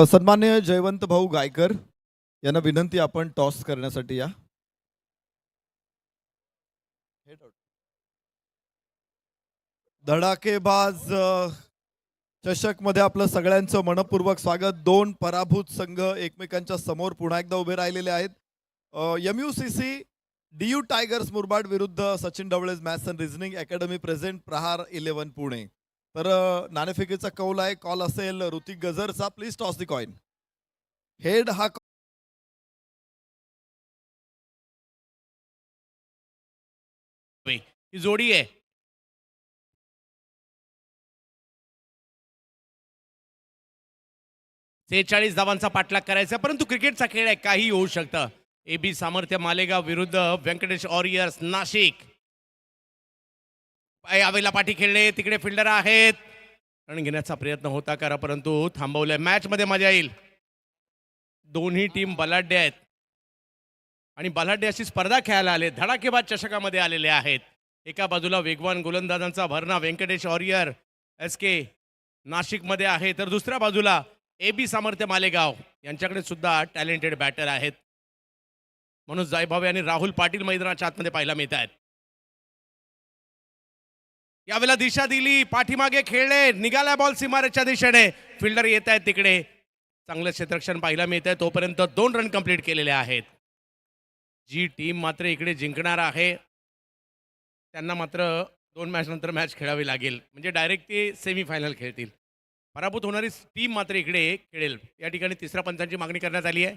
सन्मान्य जयवंत भाऊ गायकर यांना विनंती, आपण टॉस करण्यासाठी या. धडाकेबाज चषक मध्ये आपलं सगळ्यांचं मनपूर्वक स्वागत. दोन पराभूत संघ एकमेकांच्या समोर पुन्हा एकदा उभे राहिलेले आहेत. MUCC DU टायगर्स मुरबाड विरुद्ध Sachin Dhawale's maths and reasoning academy present Prahar 11 Pune. तर नाणेफेकीचा कौल आहे. कॉल असेल ऋतिक गजरचा. Please toss the coin. Head हा ही जोडी आहे. सेहेचाळीस धावांचा पाठलाग करायचा, परंतु क्रिकेटचा खेळ आहे, काही होऊ शकतं. AB सामर्थ्य मालेगाव विरुद्ध व्यंकटेश वॉरियर्स नाशिक. यावेळेला पाठी खेळले, तिकडे फिल्डर आहेत. रन घेण्याचा प्रयत्न होता करा, परंतु थांबवलंय. मॅच मध्ये मजा येईल. दोन्ही टीम बलाढ्य आहेत आणि बलाढ्य अशी स्पर्धा खेळायला आले. धडाकेबाज चषकामध्ये आलेले आहेत. एका बाजूला वेगवान गोलंदाजांचा भरणा व्यंकटेश वॉरियर SK नाशिकमध्ये आहे, तर दुसऱ्या बाजूला AB सामर्थ्य मालेगाव यांच्याकडे सुद्धा टॅलेंटेड बॅटर आहेत. मनोज जायभावे आणि राहुल पाटील मैदानाच्या आतमध्ये पाहायला मिळत आहेत. यावेळेला दिशा दिली, पाठीमागे खेळले, निघाला बॉल सीमारेच्या दिशेने. फिल्डर येत आहेत तिकडे. चांगलं क्षेत्ररक्षण पाहायला मिळत आहे. तोपर्यंत 2 रन कंप्लीट केलेले आहेत. जी टीम मात्र इकडे जिंकणार आहे त्यांना मात्र 2 मॅच नंतर मॅच खेळावी लागेल, म्हणजे डायरेक्ट ते सेमीफायनल खेळतील. पराभूत होणारी टीम मात्र इकडे खेळेल. या ठिकाणी तिसऱ्या पंचांची मागणी करण्यात आली आहे.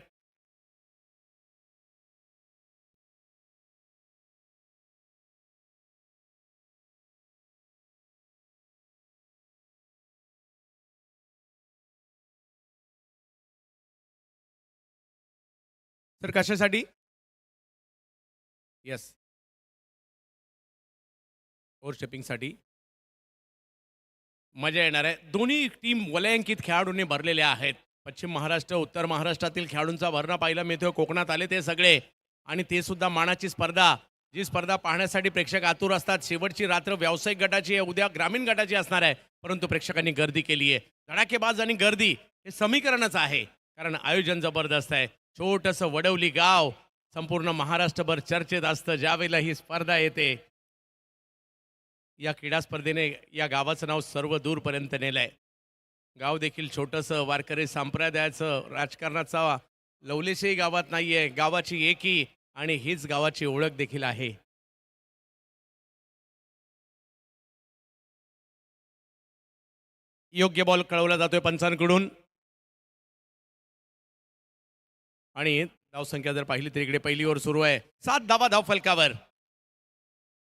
तर कशासाठी? येस, ओव्हर स्टेपिंगसाठी मजा येणार आहे. दोन्ही टीम वलयांकित खेळाडूंनी भरलेल्या आहेत. पश्चिम महाराष्ट्र, उत्तर महाराष्ट्रातील खेळाडूंचा भरणा पाहायला मिळतोय. कोकणात आले ते सगळे, आणि ते सुद्धा मानाची स्पर्धा, जी स्पर्धा पाहण्यासाठी प्रेक्षक आतुर असतात. शेवटची रात्र व्यावसायिक गटाची आहे, उद्या ग्रामीण गटाची असणार आहे, परंतु प्रेक्षकांनी गर्दी केली आहे. धडाकेबाज आणि गर्दी हे समीकरणच आहे, कारण आयोजन जबरदस्त आहे. छोटंसं वडवली गाव संपूर्ण महाराष्ट्रभर चर्चेत असतं ज्यावेळेला ही स्पर्धा येते. या क्रीडा स्पर्धेने या गावाचं नाव सर्व दूरपर्यंत नेलंय. गाव देखील छोटंसं वारकरी संप्रदायाचं, राजकारणाचा लवलेशही गावात नाहीये. गावाची एकी आणि हीच गावाची ओळख देखील आहे. योग्य बॉल कळवला जातोय पंचांकडून, आणि धावसंख्या जर पाहिली तर इकडे पहिली ओव्हर सुरू आहे. 7 धावा धाव फलकावर.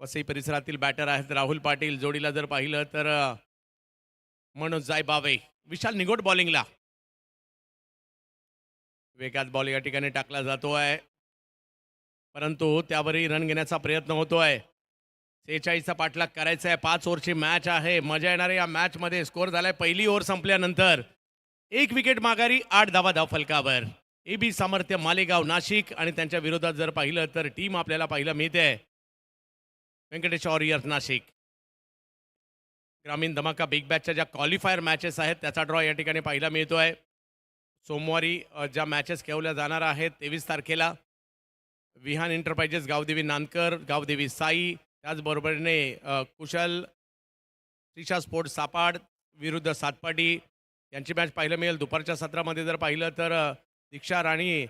वसई परिसरातील बॅटर आहेत राहुल पाटील. जोडीला जर पाहिलं तर मनोज जायबावे. विशाल निगोट बॉलिंगला. वेगात बॉल या ठिकाणी टाकला जातोय, परंतु त्यावरही रन घेण्याचा प्रयत्न होतोय. 46चा पाठलाग करायचा आहे. 5 ओव्हरची मॅच आहे. मजा येणार आहे या मॅचमध्ये. स्कोअर झालाय पहिली ओव्हर संपल्यानंतर 1 विकेट माघारी, 8 धावा धाव फलकावर. AB सामर्थ्य मालेगाव नाशिक, आणि त्यांच्या विरोधात जर पाहिलं तर टीम आपल्याला पाहायला मिळते व्यंकटेश वॉरियर्स नाशिक. ग्रामीण धमाका बिग बॅचच्या ज्या क्वालिफायर मॅचेस आहेत त्याचा ड्रॉ या ठिकाणी पाहायला मिळतोय. सोमवारी ज्या मॅचेस खेळवल्या जाणार आहेत 23 तारखेला विहान एंटरप्राइजेस गावदेवी नानकर, गावदेवी साई, त्याचबरोबरीने कुशल त्रिशा स्पोर्ट्स सापाड विरुद्ध सातपाडी यांची मॅच पाहायला मिळेल. दुपारच्या सत्रामध्ये जर पाहिलं तर दीक्षा राणी,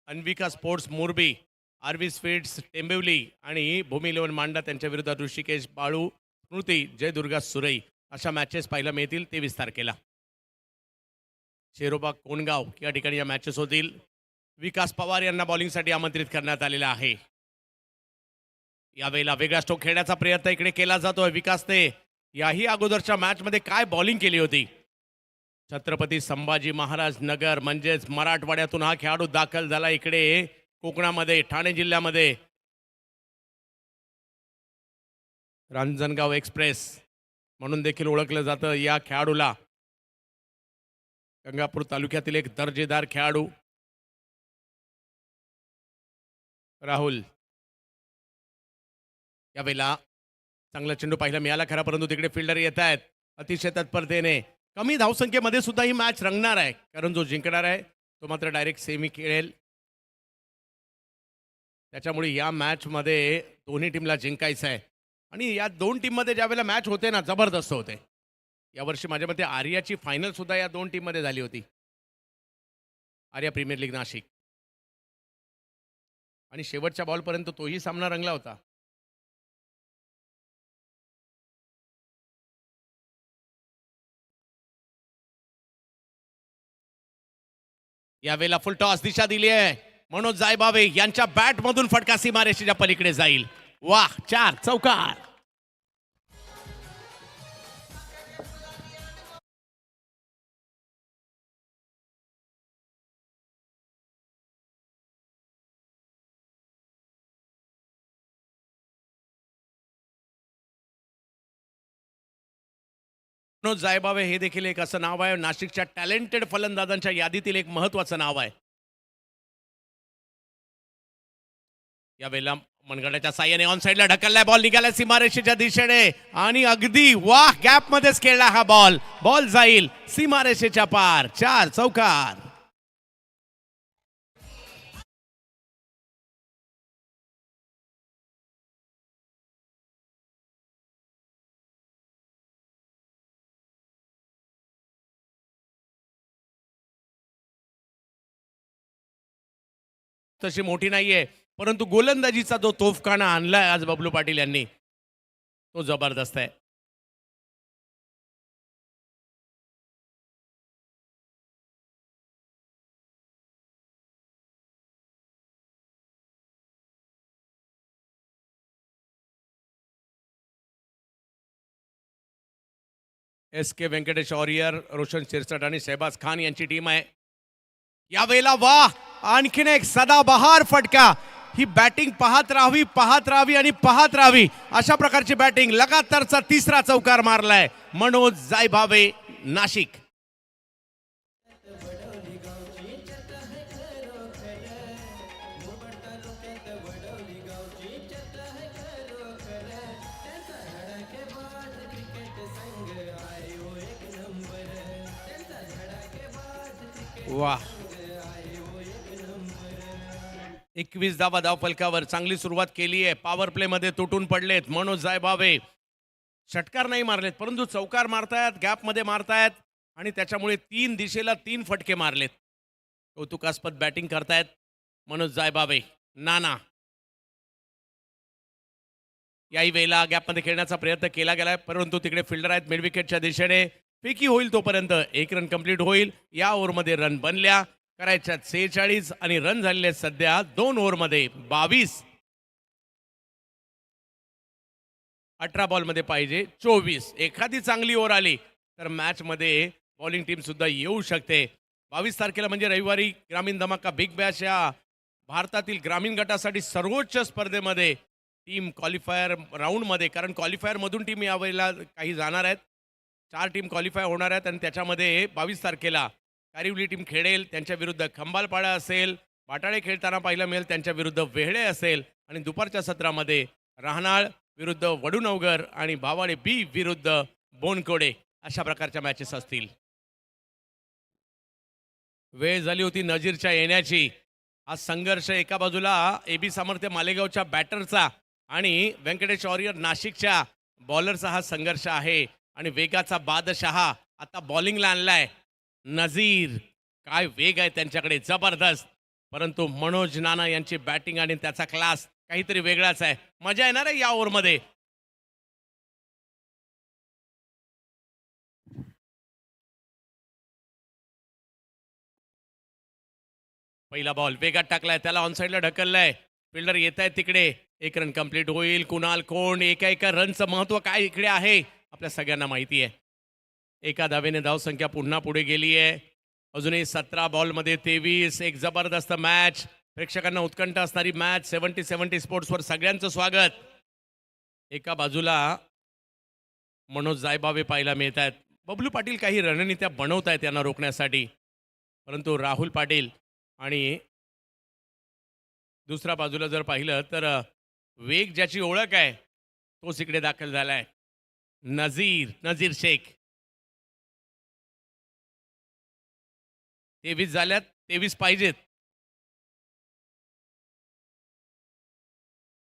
अन्विका स्पोर्ट्स मोरबी, आरवी स्वीट्स टेंबिवली आणि भूमी इलेव्हन मांडा त्यांच्या विरुद्ध ऋषिकेश बाळू, स्मृती, जय दुर्गा सुरई अशा मॅचेस पाहायला मिळतील 23 तारखेला. शेरोबा कोणगाव या ठिकाणी या मॅचेस होतील. विकास पवार यांना बॉलिंगसाठी आमंत्रित करण्यात आलेलं आहे. यावेळेला वेगळा स्ट्रोक खेळण्याचा प्रयत्न इकडे केला जातोय. विकासने याही अगोदरच्या मॅचमध्ये काय बॉलिंग केली होती. छत्रपती संभाजी महाराज नगर म्हणजेच मराठवाड्यातून हा खेळाडू दाखल झाला इकडे कोकणामध्ये, ठाणे जिल्ह्यामध्ये. रांजणगाव एक्सप्रेस म्हणून देखील ओळखलं जातं या खेळाडूला. गंगापूर तालुक्यातील एक दर्जेदार खेळाडू राहुल. यावेळेला चांगला चेंडू पाहायला मिळाला खरा, परंतु तिकडे फिल्डर येत आहेत अतिशय तत्परतेने. कमी धावसंख्येमध्ये सुद्धा ही मॅच रंगणार आहे, कारण जो जिंकणार आहे तो मात्र डायरेक्ट सेमी खेळेल. त्याच्यामुळे या मॅचमध्ये दोन्ही टीमला जिंकायचं आहे, आणि या दोन टीममध्ये ज्यावेळेला मॅच होते ना जबरदस्त होते. यावर्षी माझ्या मते आर्याची फायनल सुद्धा या दोन टीममध्ये झाली होती. आर्या प्रीमियर लीग नाशिक, आणि शेवटच्या बॉलपर्यंत तोही सामना रंगला होता. यावेळेला फुल टॉस दिशा दिली आहे. मनोज जायबावे यांच्या बॅट मधून फटका सीमारेषेच्या पलीकडे जाईल. वाह, 4 चौकार. मनोज जायबावे हे देखील एक असं नाव आहे नाशिकच्या टॅलेंटेड फलंदाजांच्या यादीतील एक महत्वाचं नाव आहे. यावेळेला मनगटाच्या साह्याने ऑन साईडला ढकललाय. बॉल निघाला सीमारेषेच्या दिशेने, आणि अगदी वाह गॅप मध्येच खेळला हा बॉल. बॉल जाईल सीमारेषेच्या पार. 4 चौकार. तशी मोठी नाहीये, परंतु गोलंदाजीचा जो तोफखाना आणलाय आज बबलू पाटील यांनी तो जबरदस्त आहे. SK व्यंकटेश वॉरियर, रोशन शिरसट आणि शहबाज खान यांची टीम आहे. यावेळेला वाह, आणखीन एक सदाबहार फटका. ही बॅटिंग पाहत राहावी आणि पाहत राहावी, अशा प्रकारची बॅटिंग. लगातारचा तिसरा चौकार मारलाय मनोज जायभावे, नाशिक. वाह, 21 धावा धावफलकावर. चांगली सुरुवात केली आहे. पॉवर प्ले मध्ये तुटून पडलेत मनोज जायभावे. षटकार नाही मारलेत परंतु चौकार मारतायत, गॅप मध्ये मारतायत आणि त्याच्यामुळे 3 दिशेला 3 फटके मारलेत. कौतुकास्पद बॅटिंग करतायत मनोज जायभावे. नाना याही वेळेला गॅपमध्ये खेळण्याचा प्रयत्न केला गेलाय परंतु तिकडे फिल्डर आहेत मिड विकेटच्या दिशेने. फेकी होईल तोपर्यंत 1 रन कंप्लीट होईल. या ओव्हरमध्ये रन बनल्या करायच्या 46 आणि रन झालेले सध्या 2 ओव्हरमध्ये 22. 18 बॉलमध्ये पाहिजे 24. एखादी चांगली ओव्हर आली तर मॅच मध्ये बॉलिंग टीम सुद्धा येऊ शकते. 22 तारखेला म्हणजे रविवारी ग्रामीण धमाका बिग बॅश या भारतातील ग्रामीण गटासाठी सर्वोच्च स्पर्धेमध्ये टीम क्वालिफायर राऊंडमध्ये, कारण क्वालिफायर मधून टीम यावेळेला काही जाणार आहेत. 4 टीम क्वालिफाय होणार आहेत आणि त्याच्यामध्ये 22 तारखेला कारिवली टीम खेळेल. त्यांच्या विरुद्ध खंबालपाडा असेल, बाटाळे खेळताना पाहायला मिळेल त्यांच्या विरुद्ध वेहळे असेल आणि दुपारच्या सत्रामध्ये राहनाळ विरुद्ध वडूनवगर आणि भावाडे बी विरुद्ध बोनकोडे अशा प्रकारच्या मॅचेस असतील. वेळ झाली होती नजीरच्या येण्याची. हा संघर्ष एका बाजूला एबी सामर्थ्य मालेगावच्या बॅटरचा आणि व्यंकटेश वॉरियर नाशिकच्या बॉलरचा हा संघर्ष आहे आणि वेगाचा बादशहा आता बॉलिंगला आणलाय. नजीर, काय वेग आहे त्यांच्याकडे, जबरदस्त. परंतु मनोज नाना यांची बॅटिंग आणि त्याचा क्लास काहीतरी वेगळाच आहे. मजा येणार आहे या ओव्हरमध्ये. पहिला बॉल वेगात टाकलाय, त्याला ऑनसाइडला ढकललाय. फिल्डर येत आहेत तिकडे. 1 रन कंप्लीट होईल. कुणाल कोण, एका रनचं महत्व काय इकडे आहे आपल्या सगळ्यांना माहिती आहे. एका धावेने धावसंख्या पुन्हा पुढे गेली आहे. अजूनही 17 बॉलमध्ये 23. एक जबरदस्त मॅच, प्रेक्षकांना उत्कंठ असणारी मॅच. 70-70 स्पोर्ट्सवर सगळ्यांचं स्वागत. एका बाजूला मनोज जायभावे पाहायला मिळत आहेत. बबलू पाटील काही रणनीत्या बनवत आहेत त्यांना रोखण्यासाठी, परंतु राहुल पाटील आणि दुसऱ्या बाजूला जर पाहिलं तर वेग ज्याची ओळख आहे तोच इकडे दाखल झालाय. नजीर शेख. 23 झाल्यात, 23 पाहिजेत.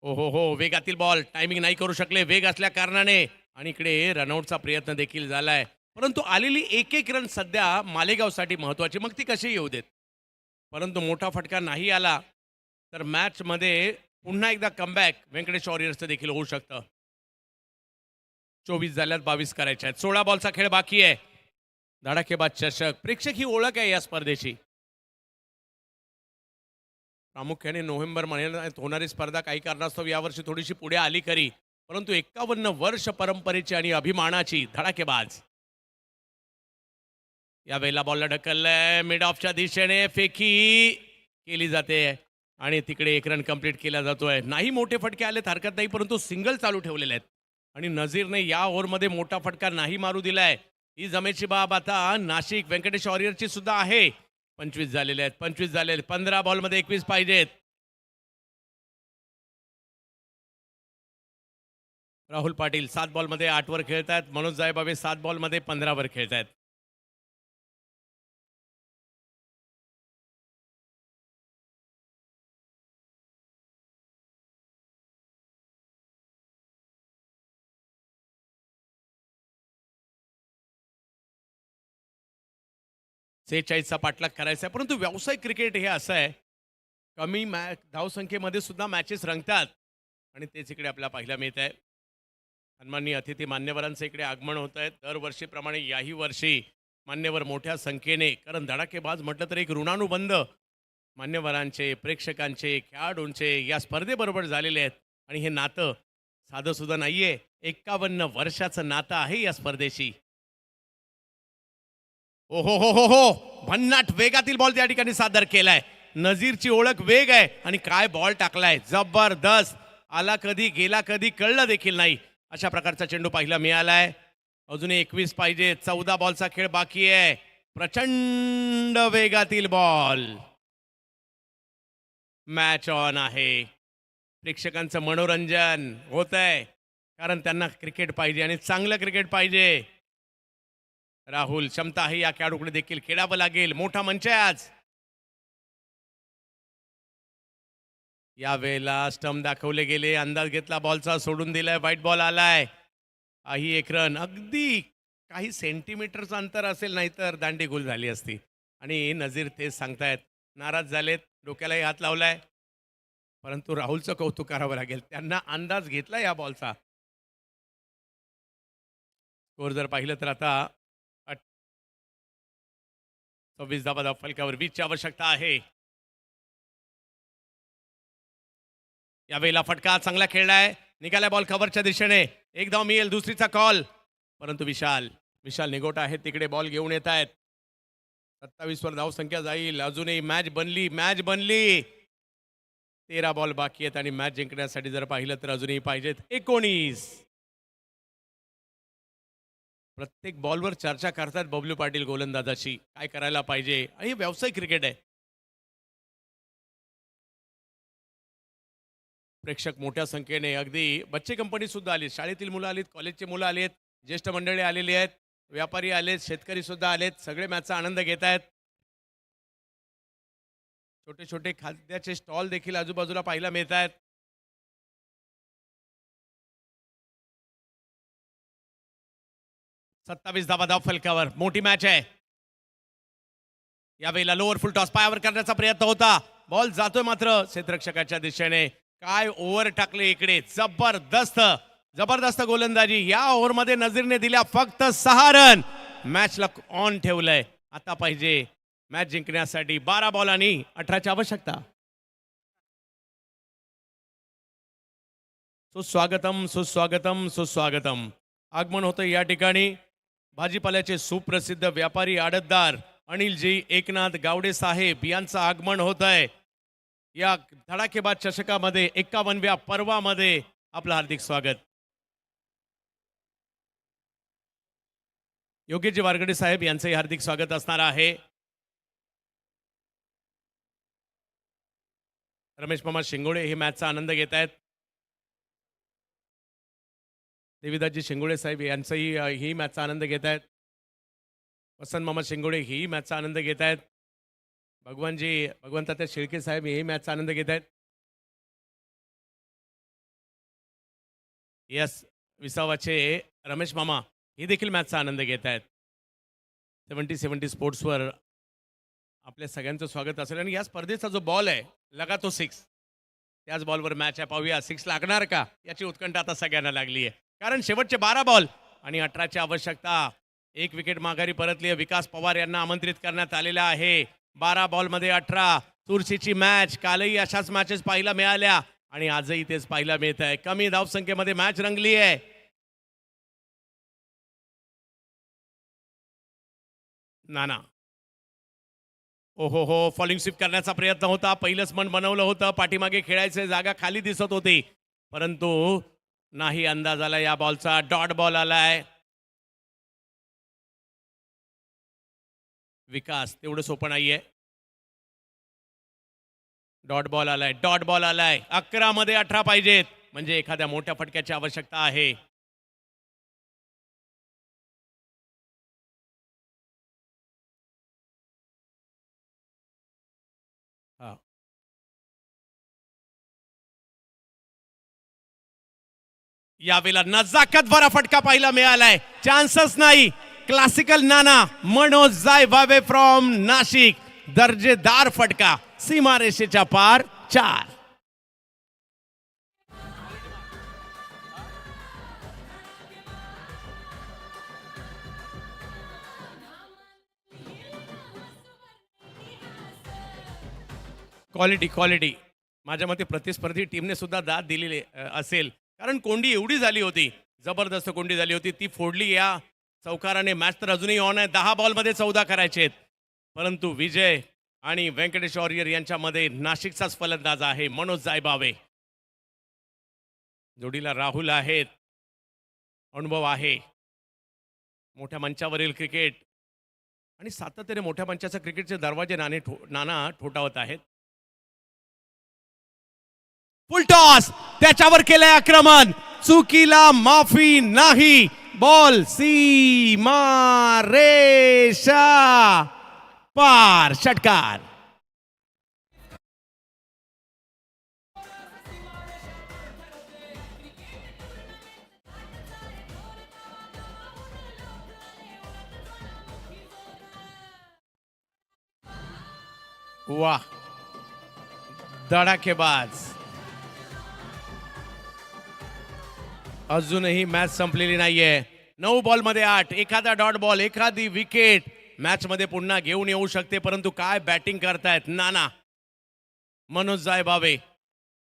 हो, वेगातील बॉल टायमिंग नाही करू शकले वेग असल्या कारणाने आणि इकडे रनआउटचा प्रयत्न देखील झालाय. परंतु आलेली एक रन सध्या मालेगावसाठी महत्वाची, मग ती कशी येऊ देत. परंतु मोठा फटका नाही आला तर मॅच मध्ये पुन्हा एकदा कमबॅक व्यंकटेश वॉरियर्सचं देखील होऊ शकतं. 24 झाल्यात, 22 करायच्या आहेत. 16 बॉलचा खेळ बाकी आहे. धडाकेबाज चषक, प्रेक्षक ही ओळख आहे या स्पर्धेची. प्रामुख्याने नोव्हेंबर महिन्यात होणारी स्पर्धा काही कारणास्तव यावर्षी थोडीशी पुढे आली खरी, परंतु 51 वर्ष परंपरेची आणि अभिमानाची धडाकेबाज. या वेळेला बॉलला ढकललंय मिड ऑफच्या दिशेने, फेकी केली जाते आणि तिकडे 1 रन कंप्लीट केला जातोय. नाही मोठे फटके आलेत हरकत नाही, परंतु सिंगल चालू ठेवलेले आहेत आणि नजीरने या ओव्हरमध्ये मोठा फटका नाही मारू दिलाय. ही जमेची बाब आता नाशिक व्यंकटेश वॉरियरची सुद्धा आहे. 25 झालेले आहेत, 25 झालेले. 15 बॉलमध्ये 21 पाहिजेत. राहुल पाटील 7 बॉलमध्ये 8 वर खेळतायत. मनोज जायभावे 7 बॉलमध्ये 15 वर खेळतायत. चा पाठलाग करायचा आहे, परंतु व्यावसायिक क्रिकेट हे असं आहे, कमी धावसंख्येमध्ये सुद्धा मॅचेस रंगतात आणि तेच इकडे आपल्याला पाहायला मिळत आहे. सन्माननीय अतिथी मान्यवरांचं इकडे आगमन होत आहे. दरवर्षीप्रमाणे याही वर्षी मान्यवर मोठ्या संख्येने, कारण धडाकेबाज म्हटलं तर एक ऋणानुबंध मान्यवरांचे, प्रेक्षकांचे, खेळाडूंचे या स्पर्धेबरोबर झालेले आहेत आणि हे नातं साधं सुद्धा नाहीये. 51 वर्षाचं नातं आहे या स्पर्धेशी. हो, भन्नाट वेगातील बॉल त्या ठिकाणी सादर केलाय. नजीरची ओळख वेग आहे आणि काय बॉल टाकलाय, जबरदस्त. आला कधी गेला कधी कळलं देखील नाही, अशा प्रकारचा चेंडू पाहायला मिळालाय. अजून 21 पाहिजे, 14 बॉलचा खेळ बाकी आहे. प्रचंड वेगातील बॉल. मॅच ऑन आहे. प्रेक्षकांचं मनोरंजन होत आहे, कारण त्यांना क्रिकेट पाहिजे आणि चांगलं क्रिकेट पाहिजे. राहुल, क्षमता आहे या खेळाडूकडे देखील खेळावं लागेल. मोठा मंच आहे आज. यावेळेला स्टंप दाखवले गेले, अंदाज घेतला बॉलचा, सोडून दिलाय, व्हाईट बॉल आलाय. ही एक रन, अगदी काही सेंटीमीटरचं अंतर असेल, नाही तर दांडी गुल झाली असती. आणि नजीर तेच सांगतायत, नाराज झालेत, डोक्यालाही हात लावलाय. परंतु राहुलचं कौतुक करावं लागेल, त्यांना अंदाज घेतला या बॉलचा. स्कोर जर पाहिलं तर आता 26 धावा फलकावर, 20 ची आवश्यकता आहे. यावेळेला फटका चांगला खेळलाय, निघालाय बॉल कव्हरच्या दिशेने. एक धाव मिळेल, दुसरीचा कॉल. परंतु विशाल निगोटा आहे तिकडे, बॉल घेऊन येत आहेत. 27 वर धावसंख्या जाईल. अजूनही मॅच बनली. 13 बॉल बाकी आहेत आणि मॅच जिंकण्यासाठी जर पाहिलं तर अजूनही पाहिजेत 19. प्रत्येक बॉलवर चर्चा करतात बबलू पाटील गोलंदाजाशी, काय करायला पाहिजे. आणि व्यावसायिक क्रिकेट आहे. प्रेक्षक मोठ्या संख्येने, अगदी बच्चे कंपनी सुद्धा आली, शाळेतील मुलं आलीत, कॉलेजची मुलं आली आहेत, ज्येष्ठ मंडळी आलेली आहेत, व्यापारी आलेत, शेतकरी सुद्धा आलेत. सगळे मॅचचा आनंद घेत आहेत. छोटे छोटे खाद्याचे स्टॉल देखील आजूबाजूला पाहायला मिळत आहेत. सत्तावीस धावा फलकावर, मोठी मॅच आहे. यावेळेला लोअर फुल टॉस पायावर करण्याचा प्रयत्न होता, बॉल जातोय मात्र क्षेत्ररक्षकाच्या दिशेने. काय ओव्हर टाकले इकडे, जबरदस्त गोलंदाजी. या ओव्हरमध्ये नजीरने दिल्या फक्त 6 रन. मॅचला ऑन ठेवलंय. आता पाहिजे मॅच जिंकण्यासाठी 12 बॉल आणि 18 ची आवश्यकता. सुस्वागतम. आगमन होतं या ठिकाणी भाजीपाल्याचे सुप्रसिद्ध व्यापारी आडतदार अनिलजी एकनाथ गावडे साहेब यांचं आगमन होत आहे. या धडाकेबाद चषकामध्ये 51व्या पर्वामध्ये आपलं हार्दिक स्वागत. योगेशजी वारगडे साहेब यांचंही हार्दिक स्वागत असणार आहे. रमेश मामा शिंगोळे हे मॅचचा आनंद घेत आहेत. देवीदासजी शिंगोळे साहेब यांचाही ही मॅचचा आनंद घेत आहेत. वसंत मामा शिंगोळे ही मॅचचा आनंद घेत आहेत. भगवंतात्या शेळके साहेब हे मॅचचा आनंद घेत आहेत. यस विसावाचे रमेश मामा हे देखील मॅचचा आनंद घेत आहेत. 70 स्पोर्ट्सवर आपल्या सगळ्यांचं स्वागत असेल. आणि या स्पर्धेचा जो बॉल आहे लगा तो 6, त्याच बॉलवर मॅच आहे. पाहूया 6 लागणार का, याची उत्कंठा आता सगळ्यांना लागली आहे. कारण शेवटचे 12 बॉल आणि 18 ची आवश्यकता. 1 विकेट माघारी परतली आहे. विकास पवार यांना आमंत्रित करण्यात आलेला आहे. 12 बॉलमध्ये 18. चुरशीची मॅच. कालही अशाच मॅचेस पाहायला मिळाल्या आणि आजही तेच पाहायला मिळत आहे. कमी धावसंख्येमध्ये मॅच रंगली आहे. नाना ओहो, फॉलिंग स्वीप करण्याचा प्रयत्न होता. पहिलंच मन बनवलं होतं. पाठीमागे खेळायचं जागा खाली दिसत होती, परंतु नाही अंदाज आला या बॉलचा. डॉट बॉल आलाय. विकास तेवढं सोपं नाहीये. डॉट बॉल आलाय. 11 मध्ये 18 पाहिजेत, म्हणजे एखाद्या मोठ्या फटक्याची आवश्यकता आहे. यावेळेला नजाकत भरा फटका पाहायला मिळालाय. चान्सच नाही. Classical Nana Manoj Jaybhave from Nashik. दर्जेदार फटका, सीमारेषेच्या पार. 4. क्वालिटी माझ्या मते प्रतिस्पर्धी टीमने सुद्धा दाद दिलेली असेल, कारण कोंडी एवढी झाली होती, जबरदस्त कोंडी झाली होती, ती फोडली या चौकाराने. मॅच तर अजूनही ऑन आहे. 10 बॉलमध्ये 14 करायचे आहेत, परंतु विजय आणि व्यंकटेश वॉरियर यांच्यामध्ये नाशिकचाच फलंदाज आहे मनोज जायबावे. जोडीला राहुल आहेत, अनुभव आहे, मोठ्या मंचावरील क्रिकेट आणि सातत्याने मोठ्या मंचाच्या क्रिकेटचे दरवाजे नाना ठोठावत आहेत. फुल टॉस, त्याच्यावर केलंय आक्रमण, चुकीला माफी नाही. बॉल सीमा रेषा पार, षटकार. वाह, धडाकेबाज. अजूनही मॅच संपलेली नाहीये. 9 बॉलमध्ये 8, एखादा डॉट बॉल, एखादी विकेट मॅच मध्ये पुन्हा घेऊन येऊ शकते. परंतु काय बॅटिंग करतायत नाना, मनोज जायबावे.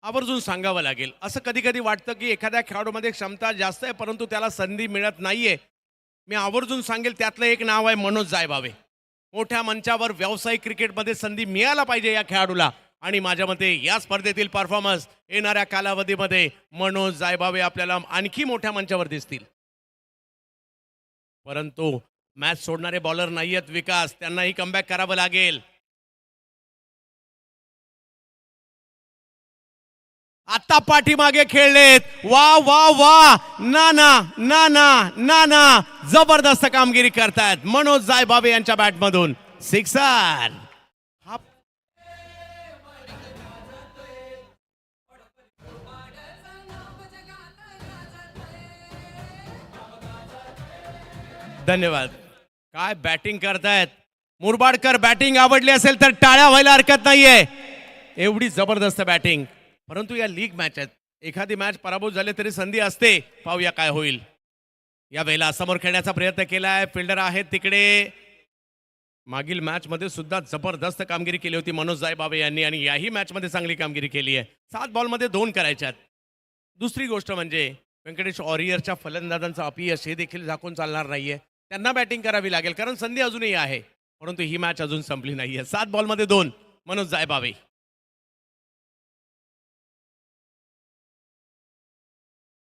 आवर्जून सांगावं लागेल, असं कधी कधी वाटतं की एखाद्या खेळाडूमध्ये क्षमता जास्त आहे परंतु त्याला संधी मिळत नाहीये. मी आवर्जून सांगेल त्यातलं एक नाव आहे मनोज जायबावे. मोठ्या मंचावर व्यावसायिक क्रिकेटमध्ये संधी मिळायला पाहिजे या खेळाडूला. आणि माझ्या मते या स्पर्धेतील परफॉर्मन्स येणाऱ्या कालावधीमध्ये मनोज जायबावे आपल्याला आणखी मोठ्या मंचावर दिसतील. परंतु मॅच सोडणारे बॉलर नाहीयेत विकास, त्यांनाही कमबॅक करावं लागेल. आता पाठीमागे खेळलेत. वा वा वा, नाना नाना नाना जबरदस्त कामगिरी करतायत मनोज जायबावे यांच्या बॅटमधून. सिक्सर. धन्यवाद. काय बॅटिंग करतायत मुरबाडकर. बॅटिंग आवडली असेल तर टाळ्या व्हायला हरकत नाहीये. एवढी जबरदस्त बॅटिंग. परंतु या लीग मॅच आहेत, एखादी मॅच पराभूत झाले तरी संधी असते. पाहूया काय होईल. या वेळेला समोर खेळण्याचा प्रयत्न केलाय, फिल्डर आहेत तिकडे. मागील मॅच मध्ये सुद्धा जबरदस्त कामगिरी केली होती मनोज जायबावे यांनी आणि याही मॅच मध्ये चांगली कामगिरी केली आहे. 7 बॉलमध्ये 2 करायच्यात. दुसरी गोष्ट म्हणजे व्यंकटेश वॉरियरच्या फलंदाजांचं अपयश हे देखील झाकून चालणार नाहीये. त्यांना बॅटिंग करावी लागेल कारण संधी अजूनही आहे. परंतु ही मॅच अजून संपली नाहीये. 7 बॉलमध्ये 2 मनोज जायबावे.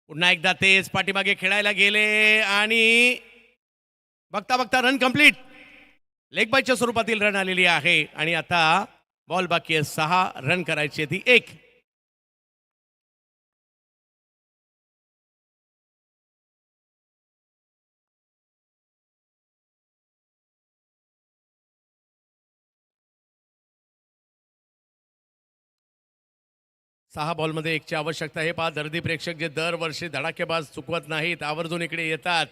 पुन्हा एकदा तेच पाठीमागे खेळायला गेले आणि बघता बघता रन कंप्लीट. लेग बायच्या स्वरूपातील रन आलेली आहे आणि आता बॉल बाकी आहे. 6 रन करायची ती 1. सहा बॉलमध्ये 1ची आवश्यकता. हे पहा दर्दी प्रेक्षक जे दरवर्षी धडाकेबाज चुकवत नाहीत, आवर्जून इकडे येतात.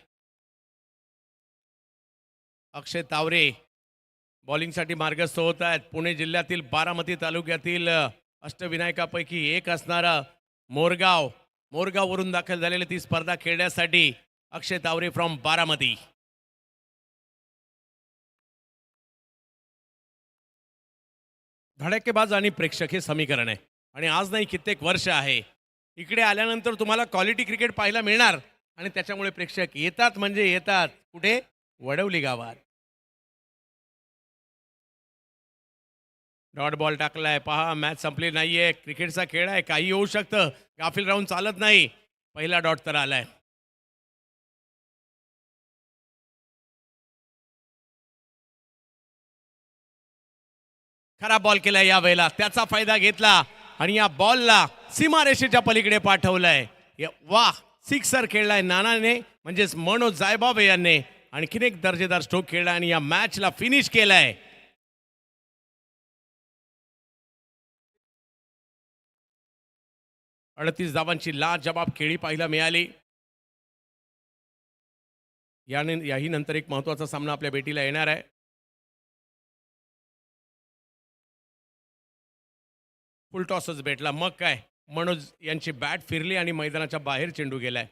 अक्षय तावरे बॉलिंगसाठी मार्गस्थ होत आहेत. पुणे जिल्ह्यातील बारामती तालुक्यातील अष्टविनायकापैकी एक असणारा मोरगाववरून दाखल झालेली ती स्पर्धा खेळण्यासाठी अक्षय तावरे फ्रॉम बारामती. धडाकेबाज आणि प्रेक्षक हे समीकरण आहे आणि आज नाही कित्येक वर्ष आहे. इकडे आल्यानंतर तुम्हाला क्वालिटी क्रिकेट पाहायला मिळणार आणि त्याच्यामुळे प्रेक्षक येतात म्हणजे येतात. कुठे? वडवली गावात. डॉट बॉल टाकलाय. पहा मॅच संपली नाहीये. क्रिकेटचा खेळ आहे, काही होऊ शकतं. गाफील राहून चालत नाही. पहिला डॉट तर आलाय. खराब बॉल केलाय या वेळेला, त्याचा फायदा घेतला आणि या बॉलला सीमारेषेच्या पलीकडे पाठवलंय. वाह, सिक्सर खेळलाय नानाने म्हणजेच मनोज जायबावे यांनी. आणखीन एक दर्जेदार स्ट्रोक खेळला आणि या मॅचला फिनिश केलाय. अडतीस धावांची लाजबाब खेळी पाहायला मिळाली. याही नंतर एक महत्वाचा सामना आपल्या भेटीला येणार आहे. फुल टॉसच भेटला. मग काय, मनोज यांची बॅट फिरली आणि मैदानाच्या बाहेर चेंडू गेलाय.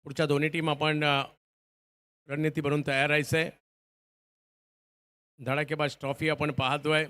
पुढच्या दोन्ही टीम आपण रणनीती बनवून तयार राहायचंय. धडाकेबाज ट्रॉफी आपण पाहतोय.